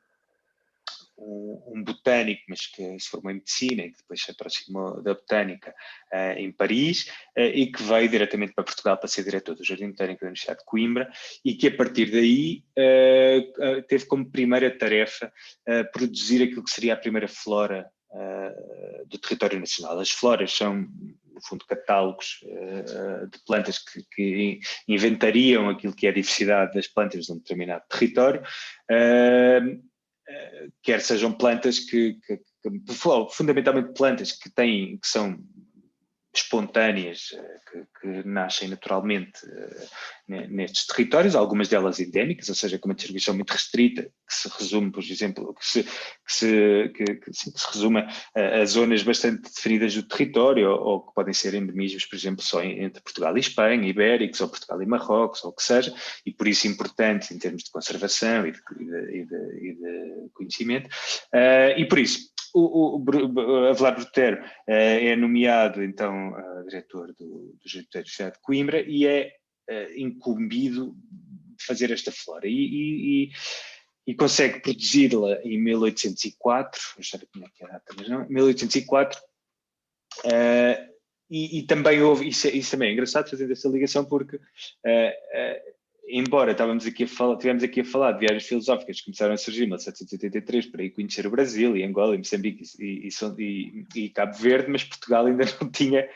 botânico, mas que se formou em medicina e que depois se aproximou da botânica em Paris e que veio diretamente para Portugal para ser diretor do Jardim Botânico da Universidade de Coimbra e que a partir daí teve como primeira tarefa produzir aquilo que seria a primeira flora do território nacional. As floras são, no fundo, catálogos de plantas que inventariam aquilo que é a diversidade das plantas de um determinado território, quer sejam plantas fundamentalmente plantas que são espontâneas, que nascem naturalmente nestes territórios, algumas delas endémicas, ou seja, com uma distribuição muito restrita, que se resume, por exemplo, que se resume a zonas bastante definidas do território, ou que podem ser endemismos, por exemplo, só entre Portugal e Espanha, ibéricos, ou Portugal e Marrocos, ou o que seja, e por isso importantes em termos de conservação e de conhecimento, e por isso o Avelar Brutero é nomeado, então, diretor do Jardim da Universidade de Coimbra e é incumbido de fazer esta flora. E consegue produzi-la em 1804, já tinha aqui a data, mas não, 1804, e também houve, isso também é engraçado fazer essa ligação, porque embora tivemos aqui a falar de viagens filosóficas que começaram a surgir em 1783 para ir conhecer o Brasil e Angola e Moçambique e Cabo Verde, mas Portugal ainda não tinha,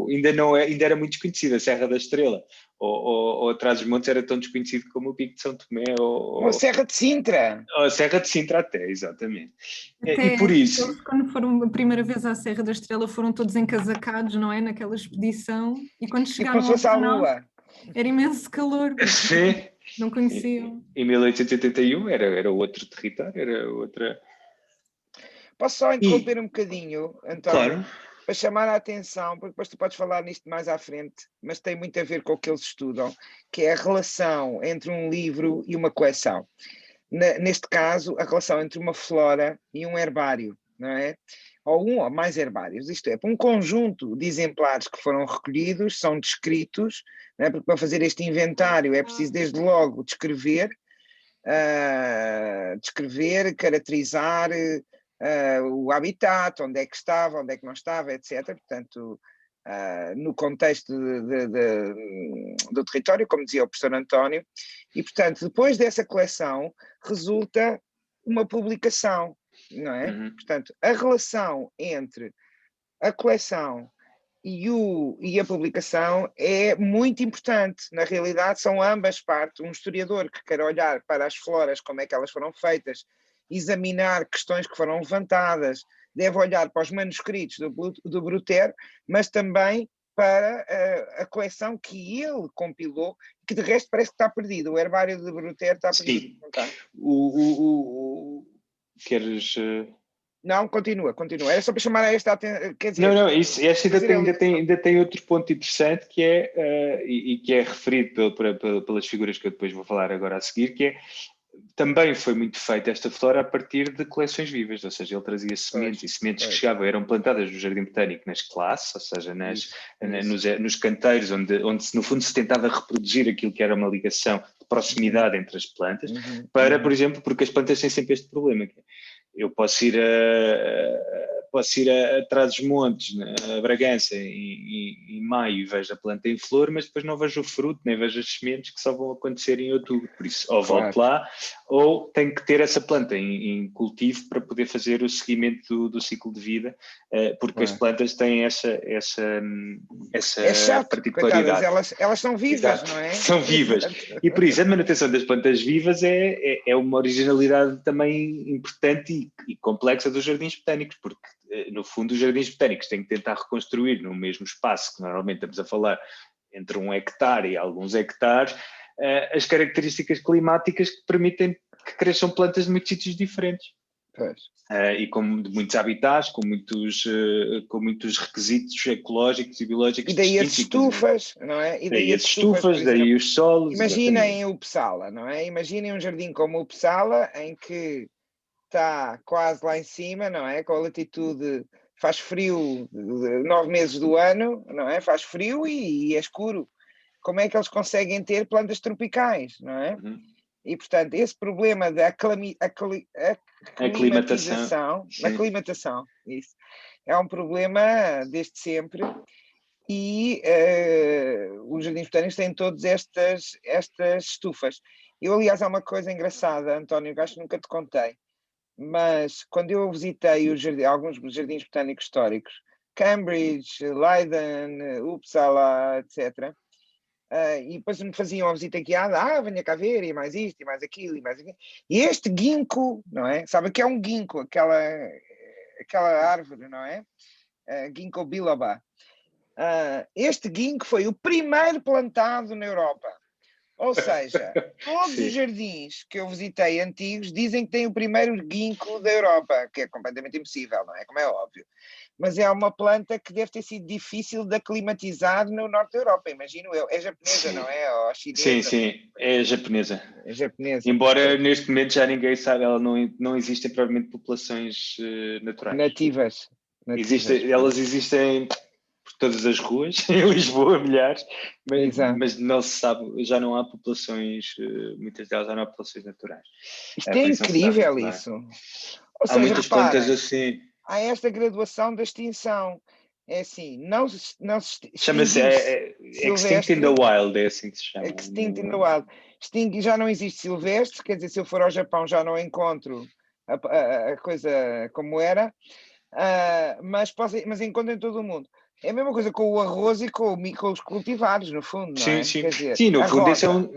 ainda era muito desconhecido. A Serra da Estrela ou atrás dos montes era tão desconhecido como o Pico de São Tomé ou a Serra de Sintra. Ou a Serra de Sintra até, exatamente. Até e por isso... eles, quando foram a primeira vez à Serra da Estrela, foram todos encasacados, não é? Naquela expedição. E quando chegaram ao final, era imenso calor. Sim. Não conheciam. Em 1881 era outro território, era outra... Posso só interromper um bocadinho, António? Claro. Para chamar a atenção, porque depois tu podes falar nisto mais à frente, mas tem muito a ver com o que eles estudam, que é a relação entre um livro e uma coleção. Neste caso, a relação entre uma flora e um herbário, não é? Ou um ou mais herbários, isto é, um conjunto de exemplares que foram recolhidos, são descritos, não é? Porque para fazer este inventário é preciso desde logo descrever, caracterizar o habitat, onde é que estava, onde é que não estava, etc. Portanto, no contexto do território, como dizia o professor António, e portanto, depois dessa coleção, resulta uma publicação, não é? Uhum. Portanto, a relação entre a coleção e a publicação é muito importante. Na realidade, são ambas partes. Um historiador que quer olhar para as floras, como é que elas foram feitas, examinar questões que foram levantadas, deve olhar para os manuscritos do Brutero, mas também para a coleção que ele compilou, que de resto parece que está perdido. O herbário de Brutero está perdido. Sim. Não está? Queres... Não, continua. Era só para chamar a esta atenção. Quer dizer, não, esta ainda tem outro ponto interessante que é, e que é referido pelas figuras que eu depois vou falar agora a seguir, que é, também foi muito feita esta flora a partir de coleções vivas, ou seja, ele trazia sementes e sementes que chegavam, eram plantadas no Jardim Botânico nas classes, ou seja, nos canteiros, onde no fundo se tentava reproduzir aquilo que era uma ligação de proximidade entre as plantas, por exemplo, porque as plantas têm sempre este problema, que eu posso ir a Trás-os-Montes, a Bragança, em maio, e vejo a planta em flor, mas depois não vejo o fruto, nem vejo as sementes que só vão acontecer em outubro. Por isso, ou volto lá, ou tenho que ter essa planta em cultivo para poder fazer o seguimento do ciclo de vida, porque as plantas têm essa particularidade. Elas são vivas, Exato. não é? São vivas. E por isso, a manutenção das plantas vivas é uma originalidade também importante e complexa dos jardins botânicos, porque no fundo os jardins botânicos têm que tentar reconstruir no mesmo espaço, que normalmente estamos a falar entre 1 hectare e alguns hectares, as características climáticas que permitem que cresçam plantas de muitos sítios diferentes. Pois. E com de muitos habitats, com muitos requisitos ecológicos e biológicos E daí as distintos. estufas, não é? E daí as estufas, por exemplo, daí os solos. Imaginem exatamente. o Uppsala, não é? Imaginem um jardim como o Uppsala, em que está quase lá em cima, não é? Com a latitude, faz frio 9 meses do ano, não é? Faz frio e é escuro. Como é que eles conseguem ter plantas tropicais, não é? Uhum. E, portanto, esse problema da aclimatização, isso, é um problema desde sempre, e os jardins botânicos têm todas estas estufas. Eu, aliás, há uma coisa engraçada, António, que acho que nunca te contei, mas quando eu visitei alguns jardins botânicos históricos, Cambridge, Leiden, Uppsala, etc., e depois me faziam a visita guiada, venha cá ver, e mais isto, e mais aquilo, e mais aquilo. E este ginkgo, não é? Sabe o que é um ginkgo? Aquela árvore, não é? Ginkgo biloba. Este ginkgo foi o primeiro plantado na Europa. Ou seja, todos os jardins que eu visitei antigos dizem que têm o primeiro ginkgo da Europa, que é completamente impossível, não é? Como é óbvio. Mas é uma planta que deve ter sido difícil de aclimatizar no norte da Europa, imagino eu. É japonesa, não é? Ou chinesa? Sim, é japonesa. É japonesa. Embora neste momento já ninguém sabe, ela não existem provavelmente populações naturais. Nativas. Elas existem por todas as ruas, em Lisboa, milhares, mas não se sabe, já não há populações, muitas delas já não há populações naturais. Isto é incrível, isso. Ou seja, muitas plantas assim. Há esta graduação da extinção. É assim, não se chama-se Extinct in the Wild, é assim que se chama. Extinct in the Wild. Já não existe silvestre, quer dizer, se eu for ao Japão já não encontro a coisa como era, mas encontro em todo o mundo. É a mesma coisa com o arroz e com os cultivares, no fundo, não é? Sim. Quer dizer, sim, no fundo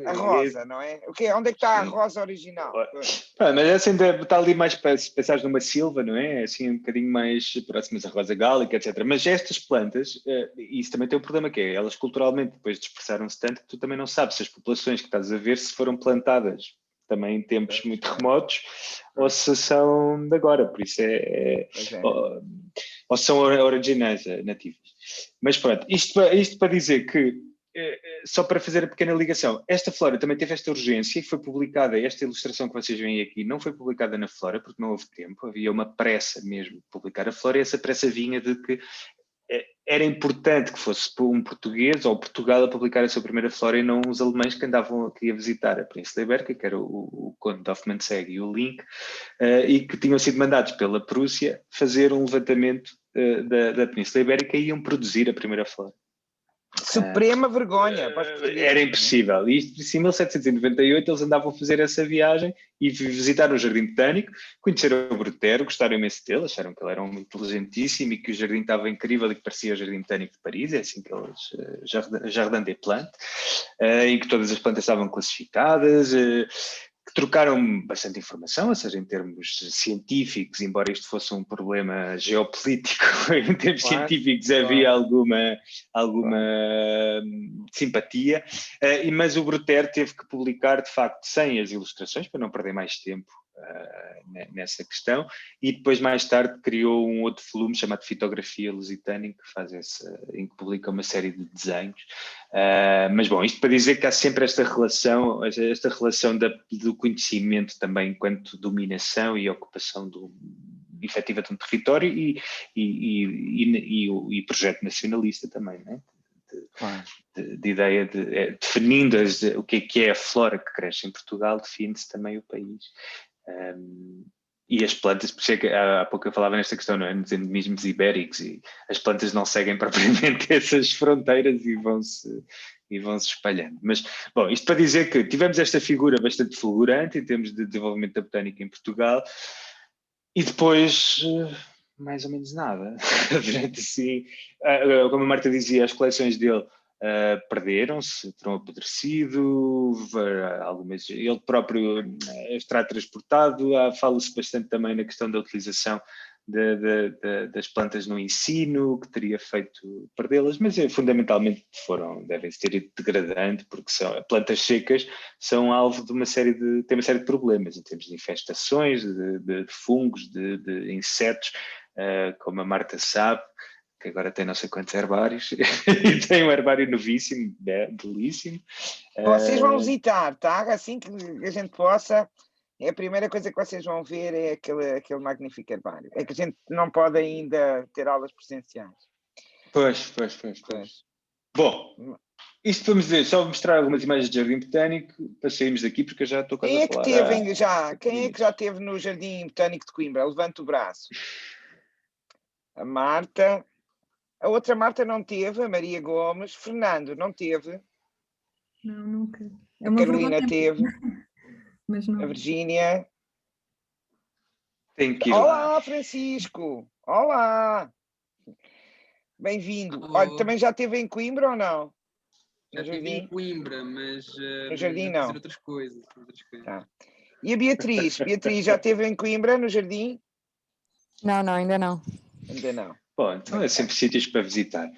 a rosa, não é? Onde é que está a rosa original? Mas essa ainda está ali mais para se pensares numa silva, não é? Assim, um bocadinho mais próximas à rosa gálica, etc. Mas estas plantas, isso também tem um problema, que é, elas culturalmente depois dispersaram-se tanto que tu também não sabes se as populações que estás a ver se foram plantadas também em tempos muito remotos ou se são de agora, por isso ou são originais, nativas. Mas pronto, isto para dizer que, só para fazer a pequena ligação, esta Flora também teve esta urgência e foi publicada, esta ilustração que vocês veem aqui não foi publicada na Flora porque não houve tempo, havia uma pressa mesmo de publicar a Flora e essa pressa vinha de que era importante que fosse um português ou Portugal a publicar a sua primeira Flora e não os alemães que andavam aqui a visitar a Península Ibérica, que era o Conde de Hofmannsegg e o Link, e que tinham sido mandados pela Prússia fazer um levantamento da Península Ibérica e iam produzir a primeira Flora. Suprema vergonha. Era impossível. E isto, em 1798 eles andavam a fazer essa viagem e visitaram o Jardim Botânico, conheceram o Brutero, gostaram imenso dele, acharam que ele era um inteligentíssimo e que o jardim estava incrível e que parecia o Jardim Botânico de Paris, é assim que eles, Jardin des Plantes, em que todas as plantas estavam classificadas, que trocaram bastante informação, ou seja, em termos científicos, embora isto fosse um problema geopolítico, em termos científicos havia alguma simpatia, mas o Brutero teve que publicar, de facto, sem as ilustrações, para não perder mais tempo nessa questão, e depois mais tarde criou um outro volume chamado Fitografia Lusitana, em que publica uma série de desenhos. Mas bom, isto para dizer que há sempre esta relação do conhecimento também enquanto dominação e ocupação efetiva de um território e projeto nacionalista também, não é? De ideia definindo o que é a flora que cresce em Portugal, define-se também o país. E as plantas, por isso é que há pouco eu falava nesta questão, não é? Nos endemismos ibéricos, e as plantas não seguem propriamente essas fronteiras e vão-se espalhando. Mas, bom, isto para dizer que tivemos esta figura bastante fulgurante em termos de desenvolvimento da botânica em Portugal e depois mais ou menos nada. Assim, como a Marta dizia, as coleções dele perderam-se, terão apodrecido, algumas, ele próprio está transportado, fala-se bastante também na questão da utilização das plantas no ensino, que teria feito perdê-las, mas fundamentalmente devem ter ido degradando, porque plantas secas são alvo de têm uma série de problemas em termos de infestações, de fungos, de insetos, como a Marta sabe, que agora tem não sei quantos herbários, e tem um herbário novíssimo, belíssimo. Vocês vão visitar, tá? Assim que a gente possa, a primeira coisa que vocês vão ver é aquele magnífico herbário. É que a gente não pode ainda ter aulas presenciais. Pois. Bom, isto vamos ver, só mostrar algumas imagens de jardim botânico para sairmos daqui, porque eu já estou quase a falar. Quem é que já esteve no Jardim Botânico de Coimbra? Levanta o braço. A Marta. A outra Marta não teve, a Maria Gomes. Fernando não teve. Não, nunca. A Carolina teve. Mas não. A Virgínia. Tem que ir Olá, lá. Francisco. Olá. Bem-vindo. Olha, também já esteve em Coimbra ou não? Já estive em Coimbra, mas no jardim não. Fazer outras coisas. Tá. E a Beatriz? Beatriz, já esteve em Coimbra, no jardim? Não, ainda não. Ainda não. Bom, então é sempre sítios para visitar.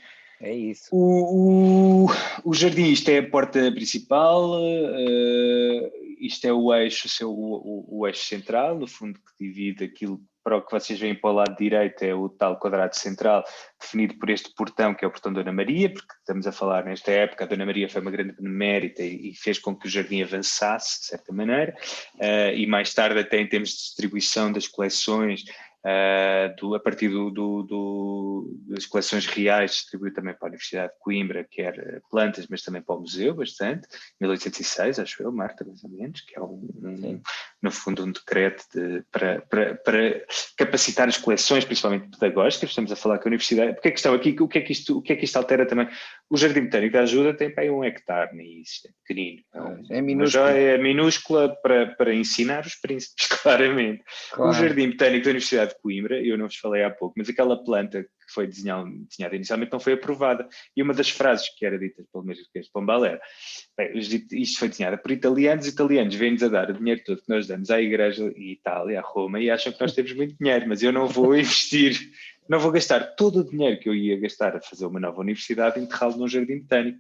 É isso. O jardim, isto é a porta principal, isto é o eixo, o eixo central, no fundo, que divide aquilo. Para o que vocês veem para o lado direito é o tal quadrado central, definido por este portão, que é o portão Dona Maria, porque estamos a falar nesta época, a Dona Maria foi uma grande benemérita e fez com que o jardim avançasse, de certa maneira, e mais tarde até em termos de distribuição das coleções, a partir das coleções reais, distribuiu também para a Universidade de Coimbra, quer plantas, mas também para o museu, bastante, 1806, acho eu, Marta, mais ou menos, que é no fundo um decreto para capacitar as coleções, principalmente pedagógicas. Estamos a falar que a Universidade, porque a questão aqui, o que é que isto altera também? O Jardim Botânico da Ajuda tem para aí 1 hectare, nisso, é pequenino. É minúsculo. É minúscula para ensinar os príncipes, claramente. Claro. O Jardim Botânico da Universidade de Coimbra, eu não vos falei há pouco, mas aquela planta que foi desenhada inicialmente não foi aprovada. E uma das frases que era dita pelo mesmo que este Pombal era: isto foi desenhado por italianos vêm-nos a dar o dinheiro todo que nós damos à Igreja e Itália, à Roma, e acham que nós temos muito dinheiro, mas eu não vou investir, não vou gastar todo o dinheiro que eu ia gastar a fazer uma nova universidade e enterrá-lo num jardim botânico.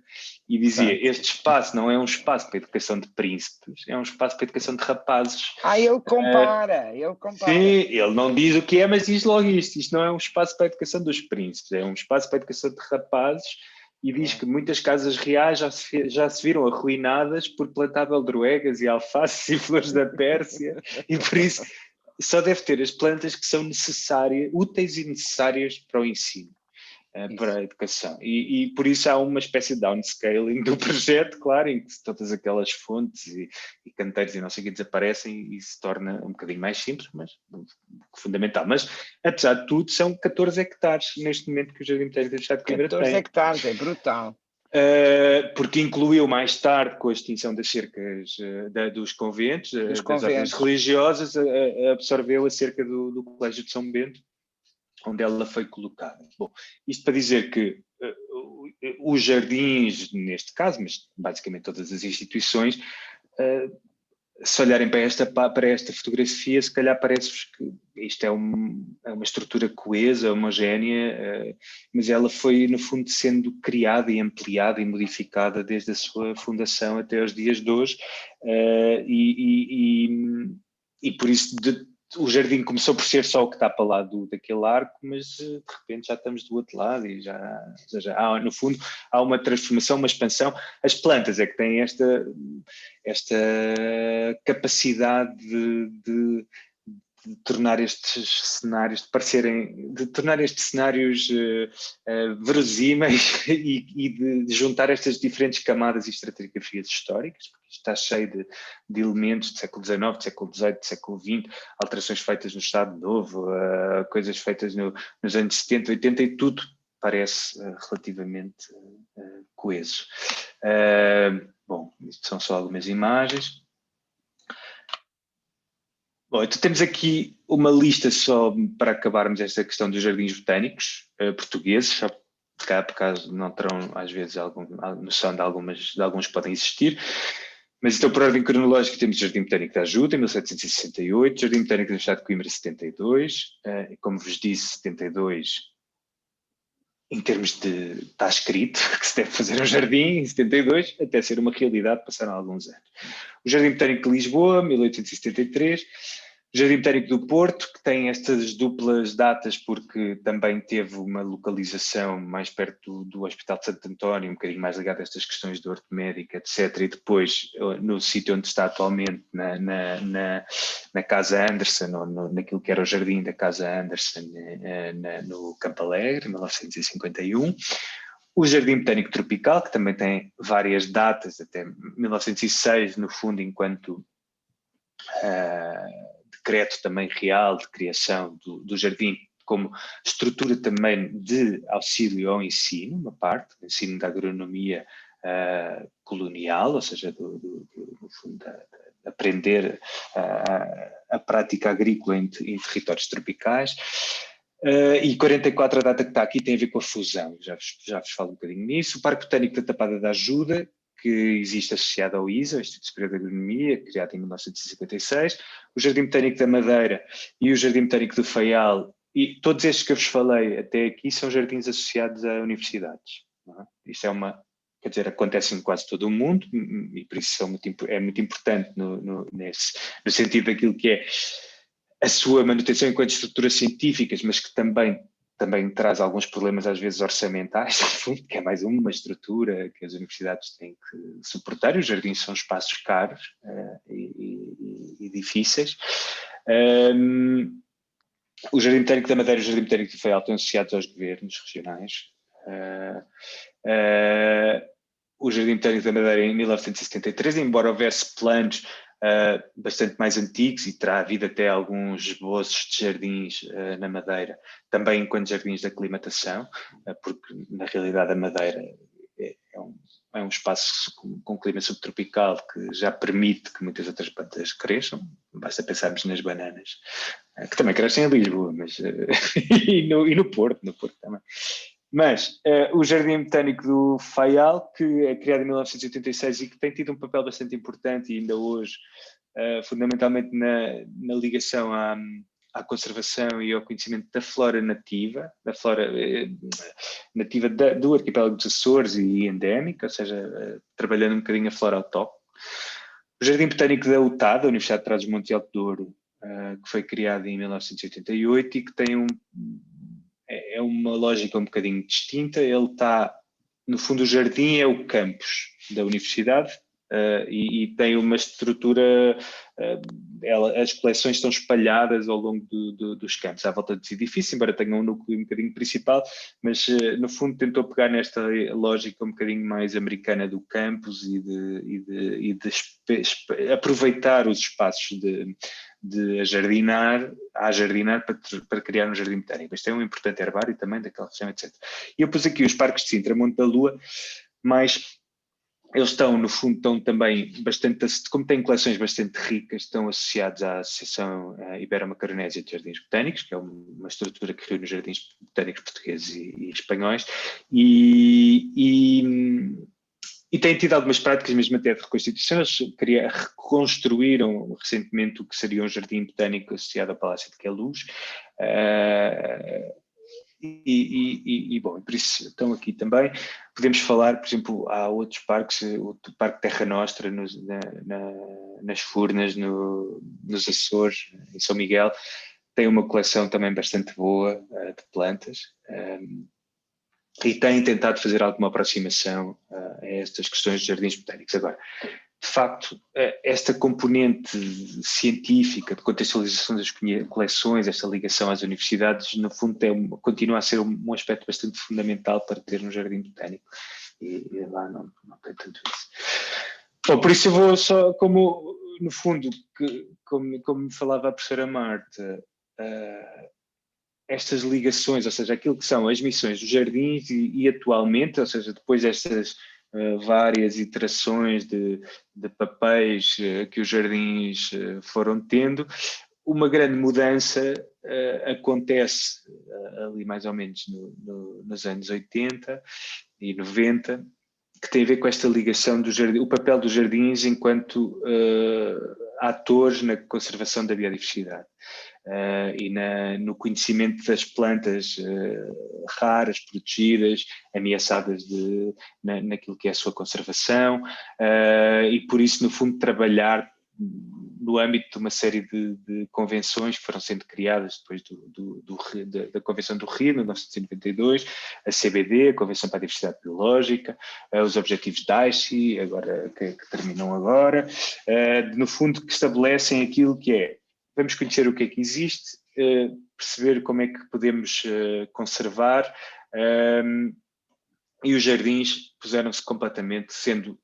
E dizia, este espaço não é um espaço para a educação de príncipes, é um espaço para a educação de rapazes. Ele compara, Sim, ele não diz o que é, mas diz logo isto não é um espaço para a educação dos príncipes, é um espaço para a educação de rapazes, e diz que muitas casas reais já se viram arruinadas por plantar beldroegas e alfaces e flores da Pérsia, e por isso só deve ter as plantas que são necessárias, úteis e necessárias para o ensino, para a educação. E por isso há uma espécie de downscaling do projeto, claro, em que todas aquelas fontes e canteiros e não sei o que desaparecem e se torna um bocadinho mais simples, mas fundamental. Mas, apesar de tudo, são 14 hectares neste momento que o Jardim Botânico da Universidade de Coimbra tem. 14 hectares, é brutal. Porque incluiu mais tarde, com a extinção das cercas dos conventos, das ordens religiosas, absorveu a cerca do Colégio de São Bento, onde ela foi colocada. Bom, isto para dizer que os jardins, neste caso, mas basicamente todas as instituições, se olharem para esta fotografia, se calhar parece-vos que isto é uma estrutura coesa, homogénea, mas ela foi, no fundo, sendo criada e ampliada e modificada desde a sua fundação até aos dias de hoje, e por isso o jardim começou por ser só o que está para lá daquele arco, mas de repente já estamos do outro lado e já no fundo há uma transformação, uma expansão. As plantas é que têm esta capacidade de tornar estes cenários, de tornar estes cenários verosímeis e de juntar estas diferentes camadas e estratigrafias históricas, porque isto está cheio de elementos do século XIX, do século XVIII, do século XX, alterações feitas no Estado Novo, coisas feitas nos anos 70, 80, e tudo parece relativamente coeso. Bom, isto são só algumas imagens. Bom, então temos aqui uma lista só para acabarmos esta questão dos jardins botânicos portugueses, só por caso não terão às vezes alguma noção de alguns que podem existir. Mas então, por ordem cronológica, temos o Jardim Botânico da Ajuda, em 1768, Jardim Botânico da Universidade de Coimbra, 72, como vos disse, 72, em termos de, está escrito que se deve fazer um jardim, em 72, até ser uma realidade, passaram alguns anos. O Jardim Botânico de Lisboa, 1873, o Jardim Botânico do Porto, que tem estas duplas datas porque também teve uma localização mais perto do Hospital de Santo António, um bocadinho mais ligado a estas questões de orto médica, etc. E depois no sítio onde está atualmente, na Casa Anderson, ou naquilo que era o jardim da Casa Anderson, no Campo Alegre, 1951. O Jardim Botânico Tropical, que também tem várias datas, até 1906, no fundo, enquanto decreto também real de criação do jardim, como estrutura também de auxílio ao ensino, uma parte, o ensino da agronomia colonial, ou seja, no fundo, de aprender a prática agrícola em territórios tropicais. E 44, a data que está aqui, tem a ver com a fusão, já vos falo um bocadinho nisso. O Parque Botânico da Tapada da Ajuda, que existe associado ao ISA, o Instituto Superior de Agronomia, criado em 1956, o Jardim Botânico da Madeira e o Jardim Botânico do Faial, e todos estes que eu vos falei até aqui são jardins associados a universidades. Não é? Isso quer dizer, acontece em quase todo o mundo, e por isso é muito importante no sentido daquilo que é a sua manutenção enquanto estruturas científicas, mas que também traz alguns problemas às vezes orçamentais, que é mais uma estrutura que as universidades têm que suportar, e os jardins são espaços caros e difíceis. O Jardim Botânico da Madeira e o Jardim Botânico do Faial estão associados aos governos regionais. O Jardim Botânico da Madeira em 1973, embora houvesse planos bastante mais antigos, e terá havido até alguns esboços de jardins na Madeira, também enquanto jardins de aclimatação, porque na realidade a Madeira é um espaço com clima subtropical que já permite que muitas outras plantas cresçam. Basta pensarmos nas bananas, que também crescem em Lisboa, mas, e no Porto também. Mas o Jardim Botânico do Faial, que é criado em 1986 e que tem tido um papel bastante importante e ainda hoje, fundamentalmente na ligação à conservação e ao conhecimento da flora nativa, do arquipélago dos Açores e endémica, ou seja, trabalhando um bocadinho a flora autóctone. O Jardim Botânico da UTAD, da Universidade de Trás-os-Montes e Alto Douro, que foi criado em 1988 e que tem é uma lógica um bocadinho distinta. Ele está, no fundo, o jardim é o campus da universidade e tem uma estrutura, as coleções estão espalhadas ao longo dos campos, à volta dos edifícios, embora tenham um núcleo um bocadinho principal, mas no fundo tentou pegar nesta lógica um bocadinho mais americana do campus e de aproveitar os espaços de ajardinar para criar um jardim botânico. Este é um importante herbário também daquela região, etc. E eu pus aqui os parques de Sintra, Monte da Lua, mas eles estão, no fundo, estão também bastante, como têm coleções bastante ricas, estão associados à Associação Ibero-Macaronésia de Jardins Botânicos, que é uma estrutura que reúne os jardins botânicos portugueses e espanhóis, e têm tido algumas práticas mesmo até de reconstituição. Eles reconstruíram recentemente o que seria um jardim botânico associado ao Palácio de Queluz. Bom, por isso estão aqui também. Podemos falar, por exemplo, há outros parques, o Parque Terra Nostra nas Furnas, nos Açores, em São Miguel, tem uma coleção também bastante boa de plantas. E têm tentado fazer alguma aproximação a estas questões de jardins botânicos. Agora, de facto, esta componente científica de contextualização das coleções, esta ligação às universidades, no fundo continua a ser um aspecto bastante fundamental para ter um jardim botânico, e lá não tem tanto isso. Bom, por isso eu vou só, no fundo, como falava a professora Marta, estas ligações, ou seja, aquilo que são as missões dos jardins e atualmente, ou seja, depois destas várias iterações de papéis que os jardins foram tendo, uma grande mudança acontece ali mais ou menos nos anos 80 e 90, que tem a ver com esta ligação do jardim, o papel dos jardins enquanto atores na conservação da biodiversidade e no conhecimento das plantas raras, protegidas, ameaçadas naquilo que é a sua conservação e por isso, no fundo, trabalhar no âmbito de uma série de convenções que foram sendo criadas depois da Convenção do Rio, em 1992, a CBD, a Convenção para a Diversidade Biológica, os Objetivos de Aichi, agora, que terminam agora, no fundo que estabelecem aquilo que é, vamos conhecer o que é que existe, perceber como é que podemos conservar, e os jardins puseram-se completamente, sendo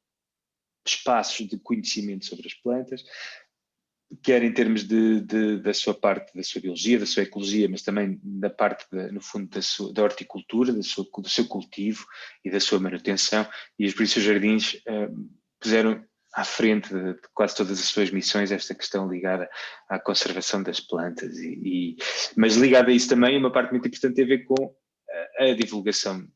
espaços de conhecimento sobre as plantas, quer em termos da sua parte, da sua biologia, da sua ecologia, mas também da parte, no fundo, da horticultura, do seu cultivo e da sua manutenção, e por isso os jardins puseram à frente de quase todas as suas missões esta questão ligada à conservação das plantas, mas ligada a isso também, uma parte muito importante tem a ver com a divulgação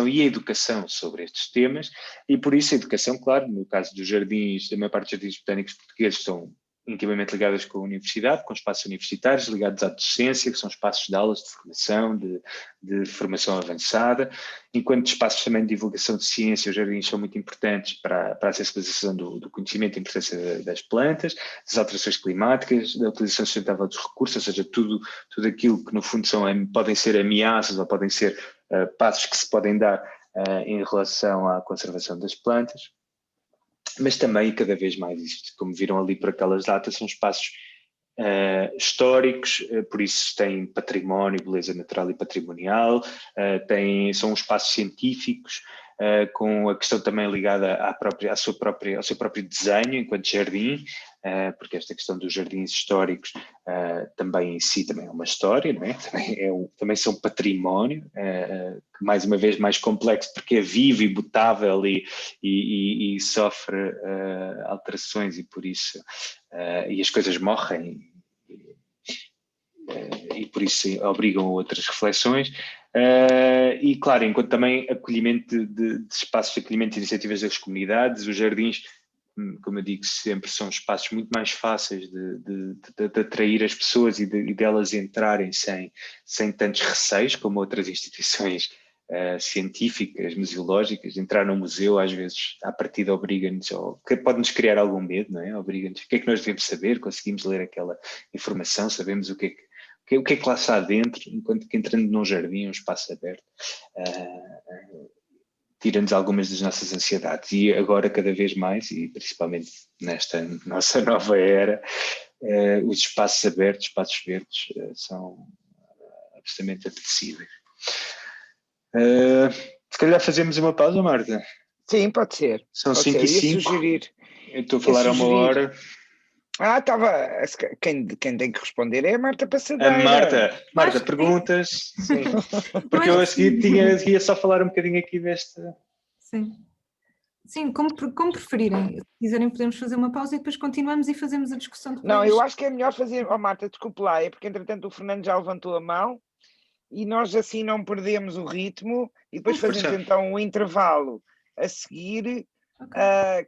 e a educação sobre estes temas, e por isso a educação, claro, no caso dos jardins, da maior parte dos jardins botânicos portugueses estão intimamente ligadas com a universidade, com espaços universitários ligados à docência, que são espaços de aulas de formação, de formação avançada, enquanto espaços também de divulgação de ciência, os jardins são muito importantes para a sensibilização do conhecimento e importância das plantas, das alterações climáticas, da utilização sustentável dos recursos, ou seja, tudo aquilo que no fundo podem ser ameaças ou podem ser passos que se podem dar em relação à conservação das plantas, mas também cada vez mais isto, como viram ali por aquelas datas, são espaços históricos, por isso têm património, beleza natural e patrimonial, são espaços científicos, com a questão também ligada ao seu próprio desenho enquanto jardim, porque esta questão dos jardins históricos também em si também é uma história, não é? Também são património, mais uma vez mais complexo porque é vivo e mutável e sofre alterações e por isso e as coisas morrem e por isso obrigam a outras reflexões. E claro, enquanto também acolhimento de espaços de acolhimento e iniciativas das comunidades, os jardins, como eu digo sempre, são espaços muito mais fáceis de atrair as pessoas e delas entrarem sem tantos receios como outras instituições científicas, museológicas. Entrar num museu às vezes à partida obriga-nos, ou pode-nos criar algum medo, não é? Obriga-nos, o que é que nós devemos saber? Conseguimos ler aquela informação, sabemos o que é que lá está dentro, enquanto que entrando num jardim, um espaço aberto, tira-nos algumas das nossas ansiedades. E agora, cada vez mais, e principalmente nesta nossa nova era, os espaços abertos, espaços verdes, são absolutamente apetecíveis. Se calhar fazemos uma pausa, Marta? Sim, pode ser. São 5h05. Eu estou a falar há uma hora. Estava. Quem tem que responder é a Marta Passadeira. A Marta, perguntas? Sim. Porque eu a seguir ia só falar um bocadinho aqui desta. Sim, como preferirem. Se quiserem, podemos fazer uma pausa e depois continuamos e fazemos a discussão depois. Não, eu acho que é melhor fazer. Marta, desculpe lá, é porque entretanto o Fernando já levantou a mão e nós assim não perdemos o ritmo e depois fazemos então um intervalo a seguir,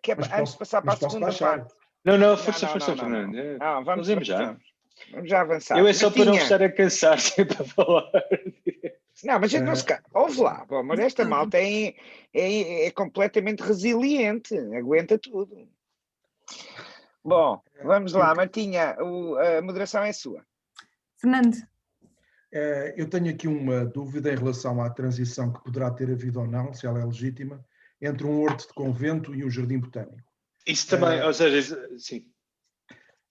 que é antes de passar para a segunda parte. Não, força, Fernando. Vamos já avançar. Eu é só para não estar a cansar sempre a falar. Não, mas a gente não se cansa. Ouve lá, mas esta malta é completamente resiliente, aguenta tudo. Bom, vamos lá, Martinha, a moderação é sua. Fernando. Eu tenho aqui uma dúvida em relação à transição que poderá ter havido ou não, se ela é legítima, entre um horto de convento e um jardim botânico. Isso também, ou seja, sim.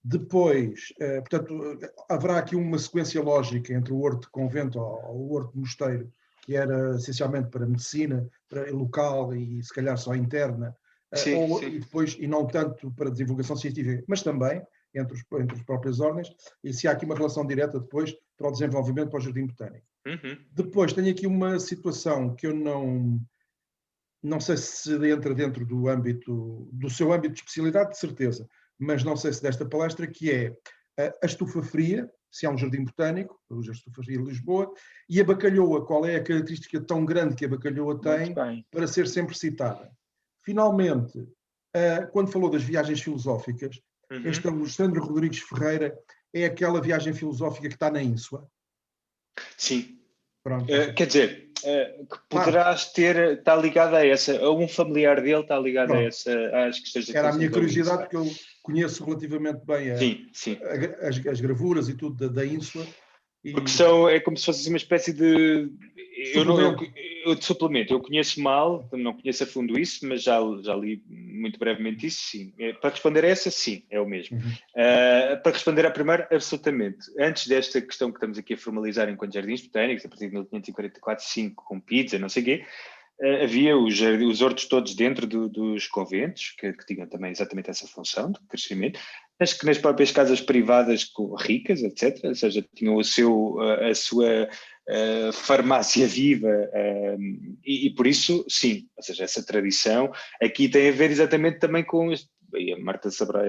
Depois, portanto, haverá aqui uma sequência lógica entre o horto de convento ou o horto de mosteiro, que era essencialmente para medicina, para local e se calhar só interna, sim. E depois, e não tanto para divulgação científica, mas também entre as próprias ordens, e se há aqui uma relação direta depois para o desenvolvimento para o jardim botânico. Depois, tenho aqui uma situação que eu não sei se entra dentro do seu âmbito de especialidade, de certeza, mas não sei se desta palestra, que é a estufa fria, se há um jardim botânico, o Jardim de Estufa Fria de Lisboa, e a bacalhoa, qual é a característica tão grande que a bacalhoa tem para ser sempre citada. Finalmente, quando falou das viagens filosóficas, este Alexandre Rodrigues Ferreira é aquela viagem filosófica que está na Ínsula? Sim. Pronto. Quer dizer, que poderás ter, está ligado a essa, a um familiar dele está ligado a essa, às questões da Era a minha curiosidade, Ínsula. porque eu conheço relativamente bem as gravuras e tudo da Ínsula. Porque é como se fosse uma espécie de suplemento. Eu conheço mal, não conheço a fundo isso, mas já li muito brevemente isso, sim. Para responder a essa, sim, é o mesmo. Para responder à primeira, absolutamente. Antes desta questão que estamos aqui a formalizar enquanto jardins botânicos, a partir de 1544, 5, com pizza, não sei o quê, havia os hortos todos dentro dos conventos, que tinham também exatamente essa função de crescimento, mas que nas próprias casas privadas ricas, etc., ou seja, tinham a sua farmácia viva, e por isso, sim, ou seja, essa tradição aqui tem a ver exatamente também com e a Marta saberá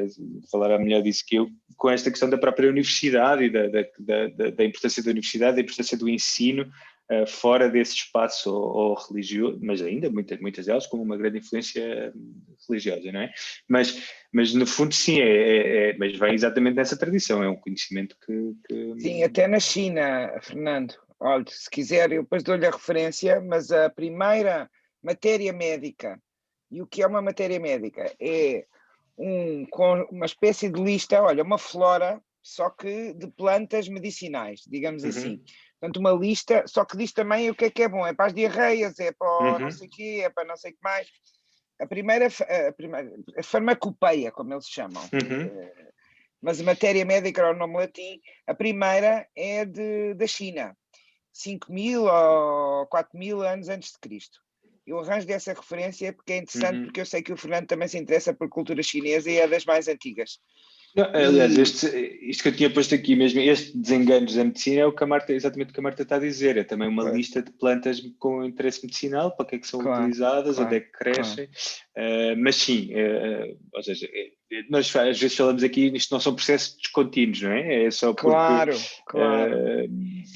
falar melhor disso que eu, com esta questão da própria universidade e da importância da universidade, da importância do ensino fora desse espaço ou religioso, mas ainda muitas delas com uma grande influência religiosa, não é? Mas no fundo sim, mas vem exatamente dessa tradição, é um conhecimento que... Sim, até na China, Fernando. Olha, se quiser, eu depois dou-lhe a referência, mas a primeira matéria médica, e o que é uma matéria médica? É com uma espécie de lista, olha, uma flora, só que de plantas medicinais, digamos assim. Portanto, uma lista, só que diz também o que é bom, é para as diarreias, é para não sei o quê, é para não sei o que mais. A primeira a farmacopeia, como eles chamam. Mas a matéria médica era o nome latim, a primeira é da China, 5.000 ou 4.000 anos antes de Cristo. Eu arranjo dessa referência porque é interessante, porque eu sei que o Fernando também se interessa por cultura chinesa e é das mais antigas. Não, aliás, isto que eu tinha posto aqui mesmo, este desenganos da medicina é exatamente o que a Marta está a dizer, é também uma lista de plantas com interesse medicinal, para que é que são utilizadas, onde é que crescem, mas sim, ou seja, nós às vezes falamos aqui, isto não são processos descontínuos, não é? É só porque... Claro.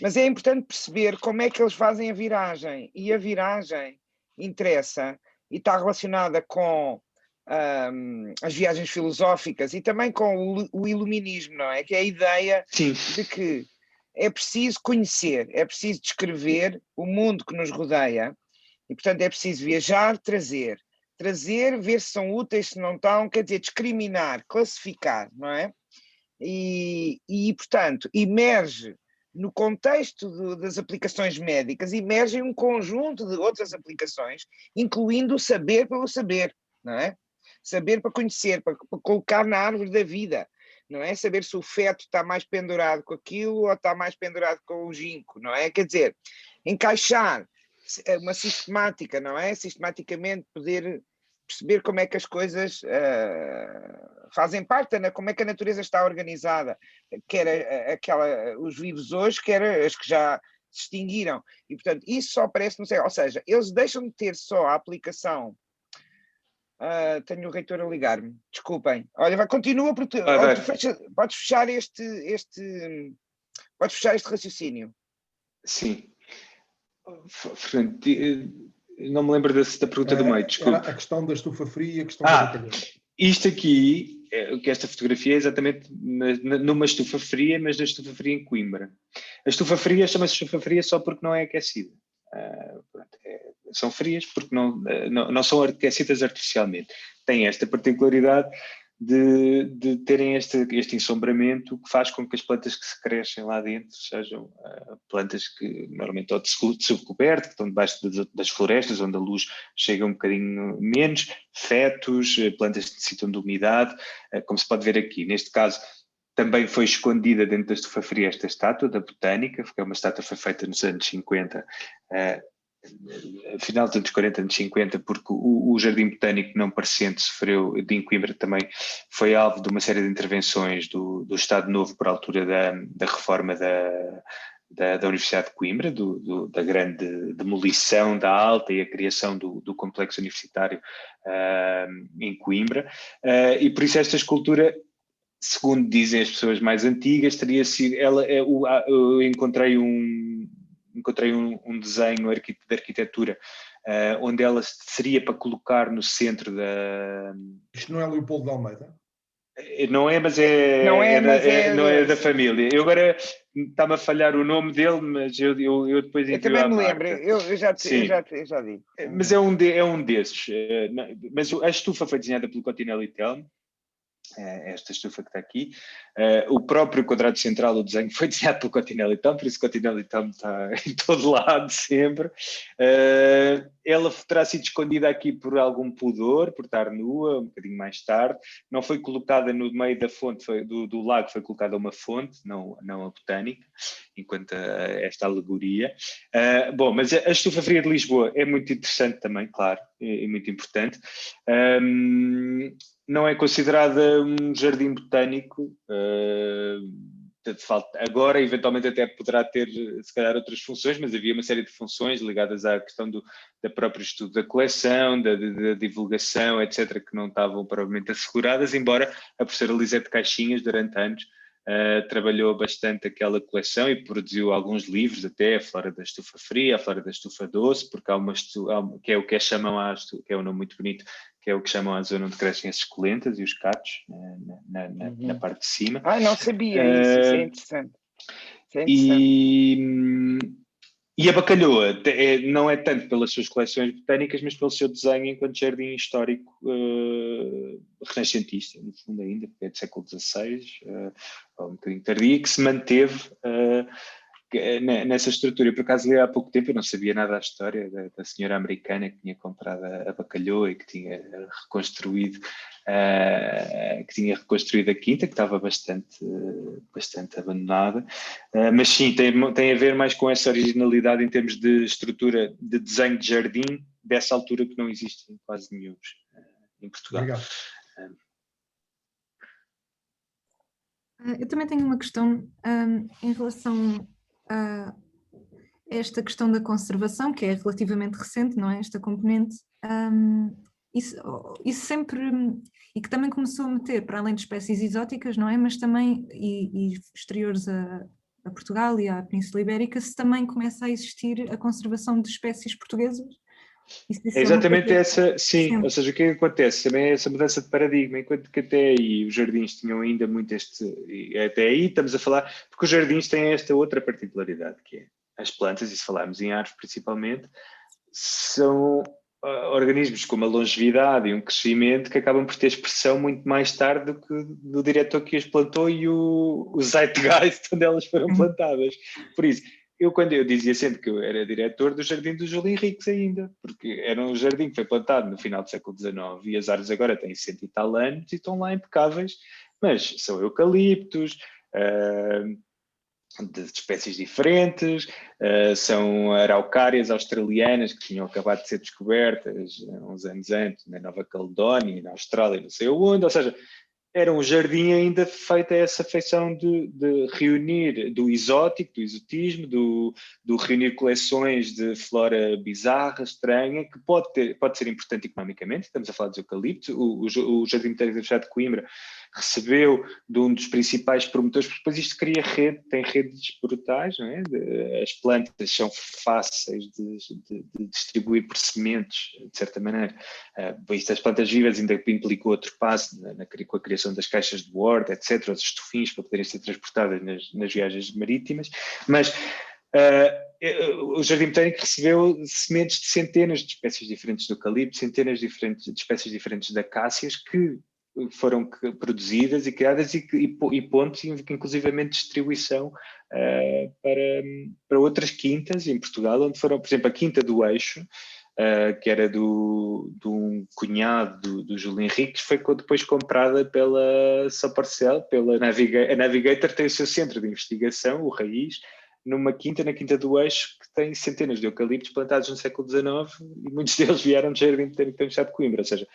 Mas é importante perceber como é que eles fazem a viragem, e a viragem interessa e está relacionada com as viagens filosóficas e também com o iluminismo, não é? Que é a ideia de que é preciso conhecer, é preciso descrever o mundo que nos rodeia e, portanto, é preciso viajar, trazer, ver se são úteis, se não estão, quer dizer, discriminar, classificar, não é? E portanto, emerge no contexto das aplicações médicas, emerge um conjunto de outras aplicações, incluindo o saber pelo saber, não é? Saber para conhecer, para colocar na árvore da vida, não é? Saber se o feto está mais pendurado com aquilo ou está mais pendurado com o ginkgo, não é? Quer dizer, encaixar uma sistemática, não é? Sistematicamente poder perceber como é que as coisas fazem parte, como é que a natureza está organizada, quer os vivos hoje, quer as que já se extinguiram. E, portanto, isso só aparece no céu. Ou seja, eles deixam de ter só a aplicação. Tenho o reitor a ligar-me, desculpem. Olha, continua, porque podes fechar podes fechar este raciocínio. Sim. Fernando, não me lembro da pergunta do meio, desculpe. Era a questão da estufa fria e a questão da bacalhau. Isto aqui, esta fotografia é exatamente numa estufa fria, mas na estufa fria em Coimbra. A estufa fria chama-se estufa fria só porque não é aquecida. São frias porque não são aquecidas artificialmente. Tem esta particularidade de terem este ensombramento que faz com que as plantas que se crescem lá dentro sejam plantas que normalmente estão de subcoberto, que estão debaixo das florestas, onde a luz chega um bocadinho menos, fetos, plantas que necessitam de umidade, como se pode ver aqui. Neste caso, também foi escondida dentro da estufa fria esta estátua da Botânica, porque é uma estátua que foi feita nos anos 50, final dos anos 40, anos 50, porque o Jardim Botânico não parecente sofreu, em Coimbra também, foi alvo de uma série de intervenções do Estado Novo por altura da reforma da Universidade de Coimbra, da grande demolição da Alta e a criação do complexo universitário em Coimbra, e por isso esta escultura segundo dizem as pessoas mais antigas, teria sido, eu encontrei um desenho de arquitetura onde ela seria para colocar no centro da... Isto não é Leopoldo de Almeida? Não é, mas não é da família. Eu agora está-me a falhar o nome dele, mas eu depois envio também à me Marta. lembro, eu já digo. Mas é um desses. Mas a estufa foi desenhada pelo Cottinelli Telmo, esta estufa que está aqui. O próprio quadrado central, o desenho, foi desenhado pelo Cottinelli Telmo, por isso o Cottinelli Telmo está em todo lado sempre. Ela terá sido escondida aqui por algum pudor, por estar nua, um bocadinho mais tarde. Não foi colocada no meio da fonte, do lago, foi colocada uma fonte, não a botânica, enquanto esta alegoria. Bom, mas a estufa fria de Lisboa é muito interessante também, claro, é muito importante. Não é considerada um jardim botânico, agora eventualmente até poderá ter se calhar outras funções, mas havia uma série de funções ligadas à questão da próprio estudo da coleção, da divulgação, etc., que não estavam provavelmente asseguradas, embora a professora Lisete Caixinhas, durante anos, trabalhou bastante aquela coleção e produziu alguns livros, até a Flora da Estufa Fria, a Flora da Estufa Doce, porque há que é o que chamam que é um nome muito bonito, que é o que chamam a zona onde crescem as suculentas e os catos, na parte de cima. Não sabia isso é interessante. Isso é interessante. E a Bacalhoa não é tanto pelas suas coleções botânicas, mas pelo seu desenho enquanto jardim histórico renascentista, no fundo ainda, porque é do século XVI, ou um bocadinho tardio, que se manteve nessa estrutura. Eu, por acaso, li há pouco tempo, eu não sabia nada da história da senhora americana que tinha comprado a Bacalhoa e que tinha reconstruído a quinta, que estava bastante abandonada, mas sim, tem a ver mais com essa originalidade em termos de estrutura de desenho de jardim dessa altura que não existe em quase nenhum em Portugal. Obrigado. Eu também tenho uma questão em relação a esta questão da conservação, que é relativamente recente, não é? Esta componente, isso sempre, e que também começou a meter, para além de espécies exóticas, não é? Mas também, e exteriores a Portugal e à Península Ibérica, se também começa a existir a conservação de espécies portuguesas. É exatamente essa, sim, ou seja, o que é que acontece? Também é essa mudança de paradigma, enquanto que até aí os jardins tinham ainda muito até aí estamos a falar, porque os jardins têm esta outra particularidade, que é as plantas, e se falarmos em árvores principalmente, são organismos com uma longevidade e um crescimento que acabam por ter expressão muito mais tarde do que do diretor que as plantou e o zeitgeist onde elas foram plantadas. Por isso, quando eu dizia sempre que eu era diretor do Jardim do Júlio Henriques ainda, porque era um jardim que foi plantado no final do século XIX e as árvores agora têm 100 e tal anos e estão lá impecáveis, mas são eucaliptos, de espécies diferentes, são araucárias australianas que tinham acabado de ser descobertas uns anos antes na Nova Caledónia, na Austrália, não sei onde, ou seja, era um jardim ainda feito a essa feição de reunir do exótico, do exotismo, do reunir coleções de flora bizarra, estranha, que pode ser importante economicamente. Estamos a falar dos eucaliptos. O Jardim Botânico da Universidade de Coimbra recebeu de um dos principais promotores, porque depois isto cria tem redes brutais, não é? As plantas são fáceis de distribuir por sementes, de certa maneira. Isto das plantas vivas ainda implicou outro passo com a criação das caixas de Word, etc., os estufins para poderem ser transportadas nas viagens marítimas, mas o Jardim Botânico recebeu sementes de centenas de espécies diferentes de eucalipto, centenas de espécies diferentes de acácias que foram produzidas e criadas e pontos, inclusivamente distribuição para outras quintas em Portugal, onde foram, por exemplo, a Quinta do Eixo, que era de um cunhado do Júlio Henriques, foi depois comprada pela Soparcel, pela Navigator. A Navigator tem o seu centro de investigação, o Raiz, na Quinta do Eixo, que tem centenas de eucaliptos plantados no século XIX e muitos deles vieram do Jardim Botânico da Universidade de Coimbra. Ou seja,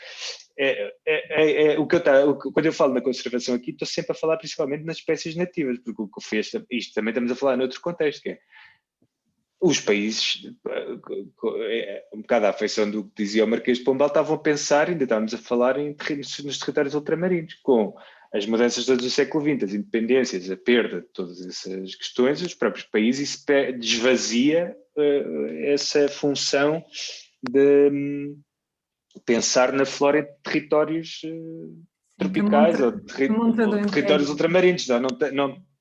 quando eu falo na conservação aqui, estou sempre a falar principalmente nas espécies nativas, porque o que fez isto também estamos a falar noutro contexto, que é os países, um bocado à afeição do que dizia o Marquês de Pombal, estavam a pensar, ainda estávamos a falar nos territórios ultramarinos, com as mudanças todas do século XX, as independências, a perda de todas essas questões, os próprios países, isso desvazia essa função de pensar na flora em territórios tropicais ou territórios ultramarinos.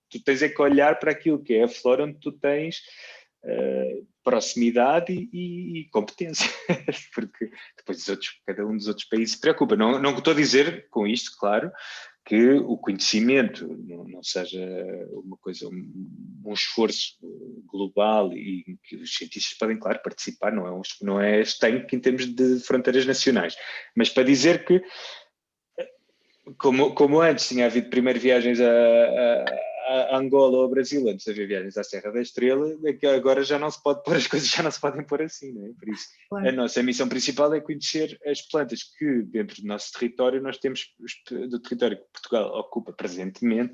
Tu tens é que olhar para aquilo que é a flora onde tu tens proximidade e competência, porque depois cada um dos outros países se preocupa. Não estou a dizer com isto, claro, que o conhecimento não seja uma coisa, um esforço global e que os cientistas podem, claro, participar, não é estanque em termos de fronteiras nacionais, mas para dizer que, como antes tinha havido primeiro viagens a Angola ou ao Brasil, antes havia viagens à Serra da Estrela, agora já não se pode pôr, as coisas já não se podem pôr assim, não é? Por isso, claro, a nossa missão principal é conhecer as plantas que dentro do nosso território nós temos, do território que Portugal ocupa presentemente,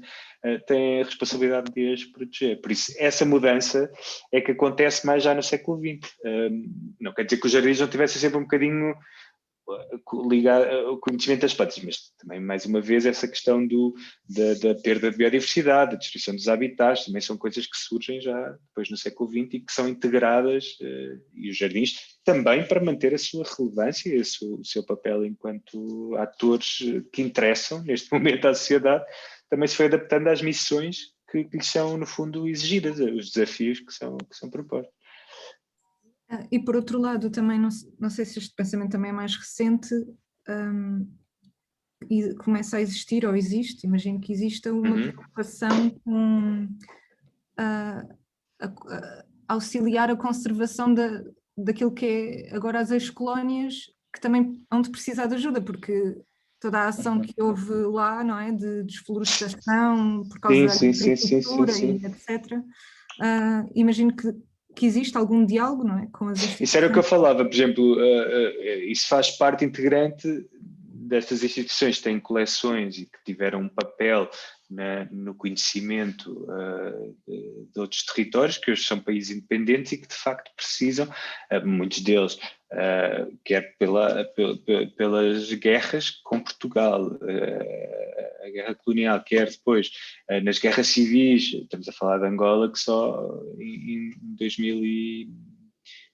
tem a responsabilidade de as proteger. Por isso, essa mudança é que acontece mais já no século XX. Não quer dizer que os jardins não tivessem sempre um bocadinho ligar o conhecimento das plantas, mas também, mais uma vez, essa questão da perda de biodiversidade, da destruição dos habitats, também são coisas que surgem já depois no século XX e que são integradas, e os jardins também para manter a sua relevância e o seu papel enquanto atores que interessam, neste momento, à sociedade, também se foi adaptando às missões que lhes são, no fundo, exigidas, os desafios que são propostos. E por outro lado, também não sei se este pensamento também é mais recente, e começa a existir, ou existe, imagino que exista uma preocupação com auxiliar a conservação daquilo que é agora as ex-colónias, que também hão de precisar de ajuda, porque toda a ação que houve lá, não é, de desflorestação, por causa da agricultura e etc., imagino que existe algum diálogo, não é, com as instituições. Isso era o que eu falava, por exemplo, isso faz parte integrante destas instituições que têm coleções e que tiveram um papel no conhecimento de outros territórios, que hoje são países independentes e que de facto precisam, muitos deles, quer pelas guerras com Portugal, a guerra colonial, quer depois nas guerras civis, estamos a falar de Angola, que só em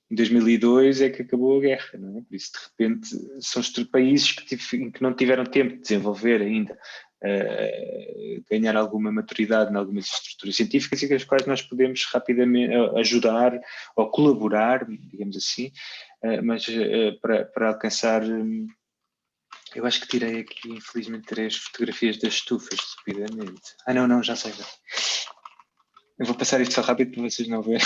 2002 é que acabou a guerra, não é? Por isso, de repente, são países que não tiveram tempo de desenvolver ainda, ganhar alguma maturidade em algumas estruturas científicas e com as quais nós podemos rapidamente ajudar ou colaborar, digamos assim, mas para alcançar... Eu acho que tirei aqui, infelizmente, tirei as fotografias das estufas, estupidamente. Não, já sei. Eu vou passar isto só rápido para vocês não verem.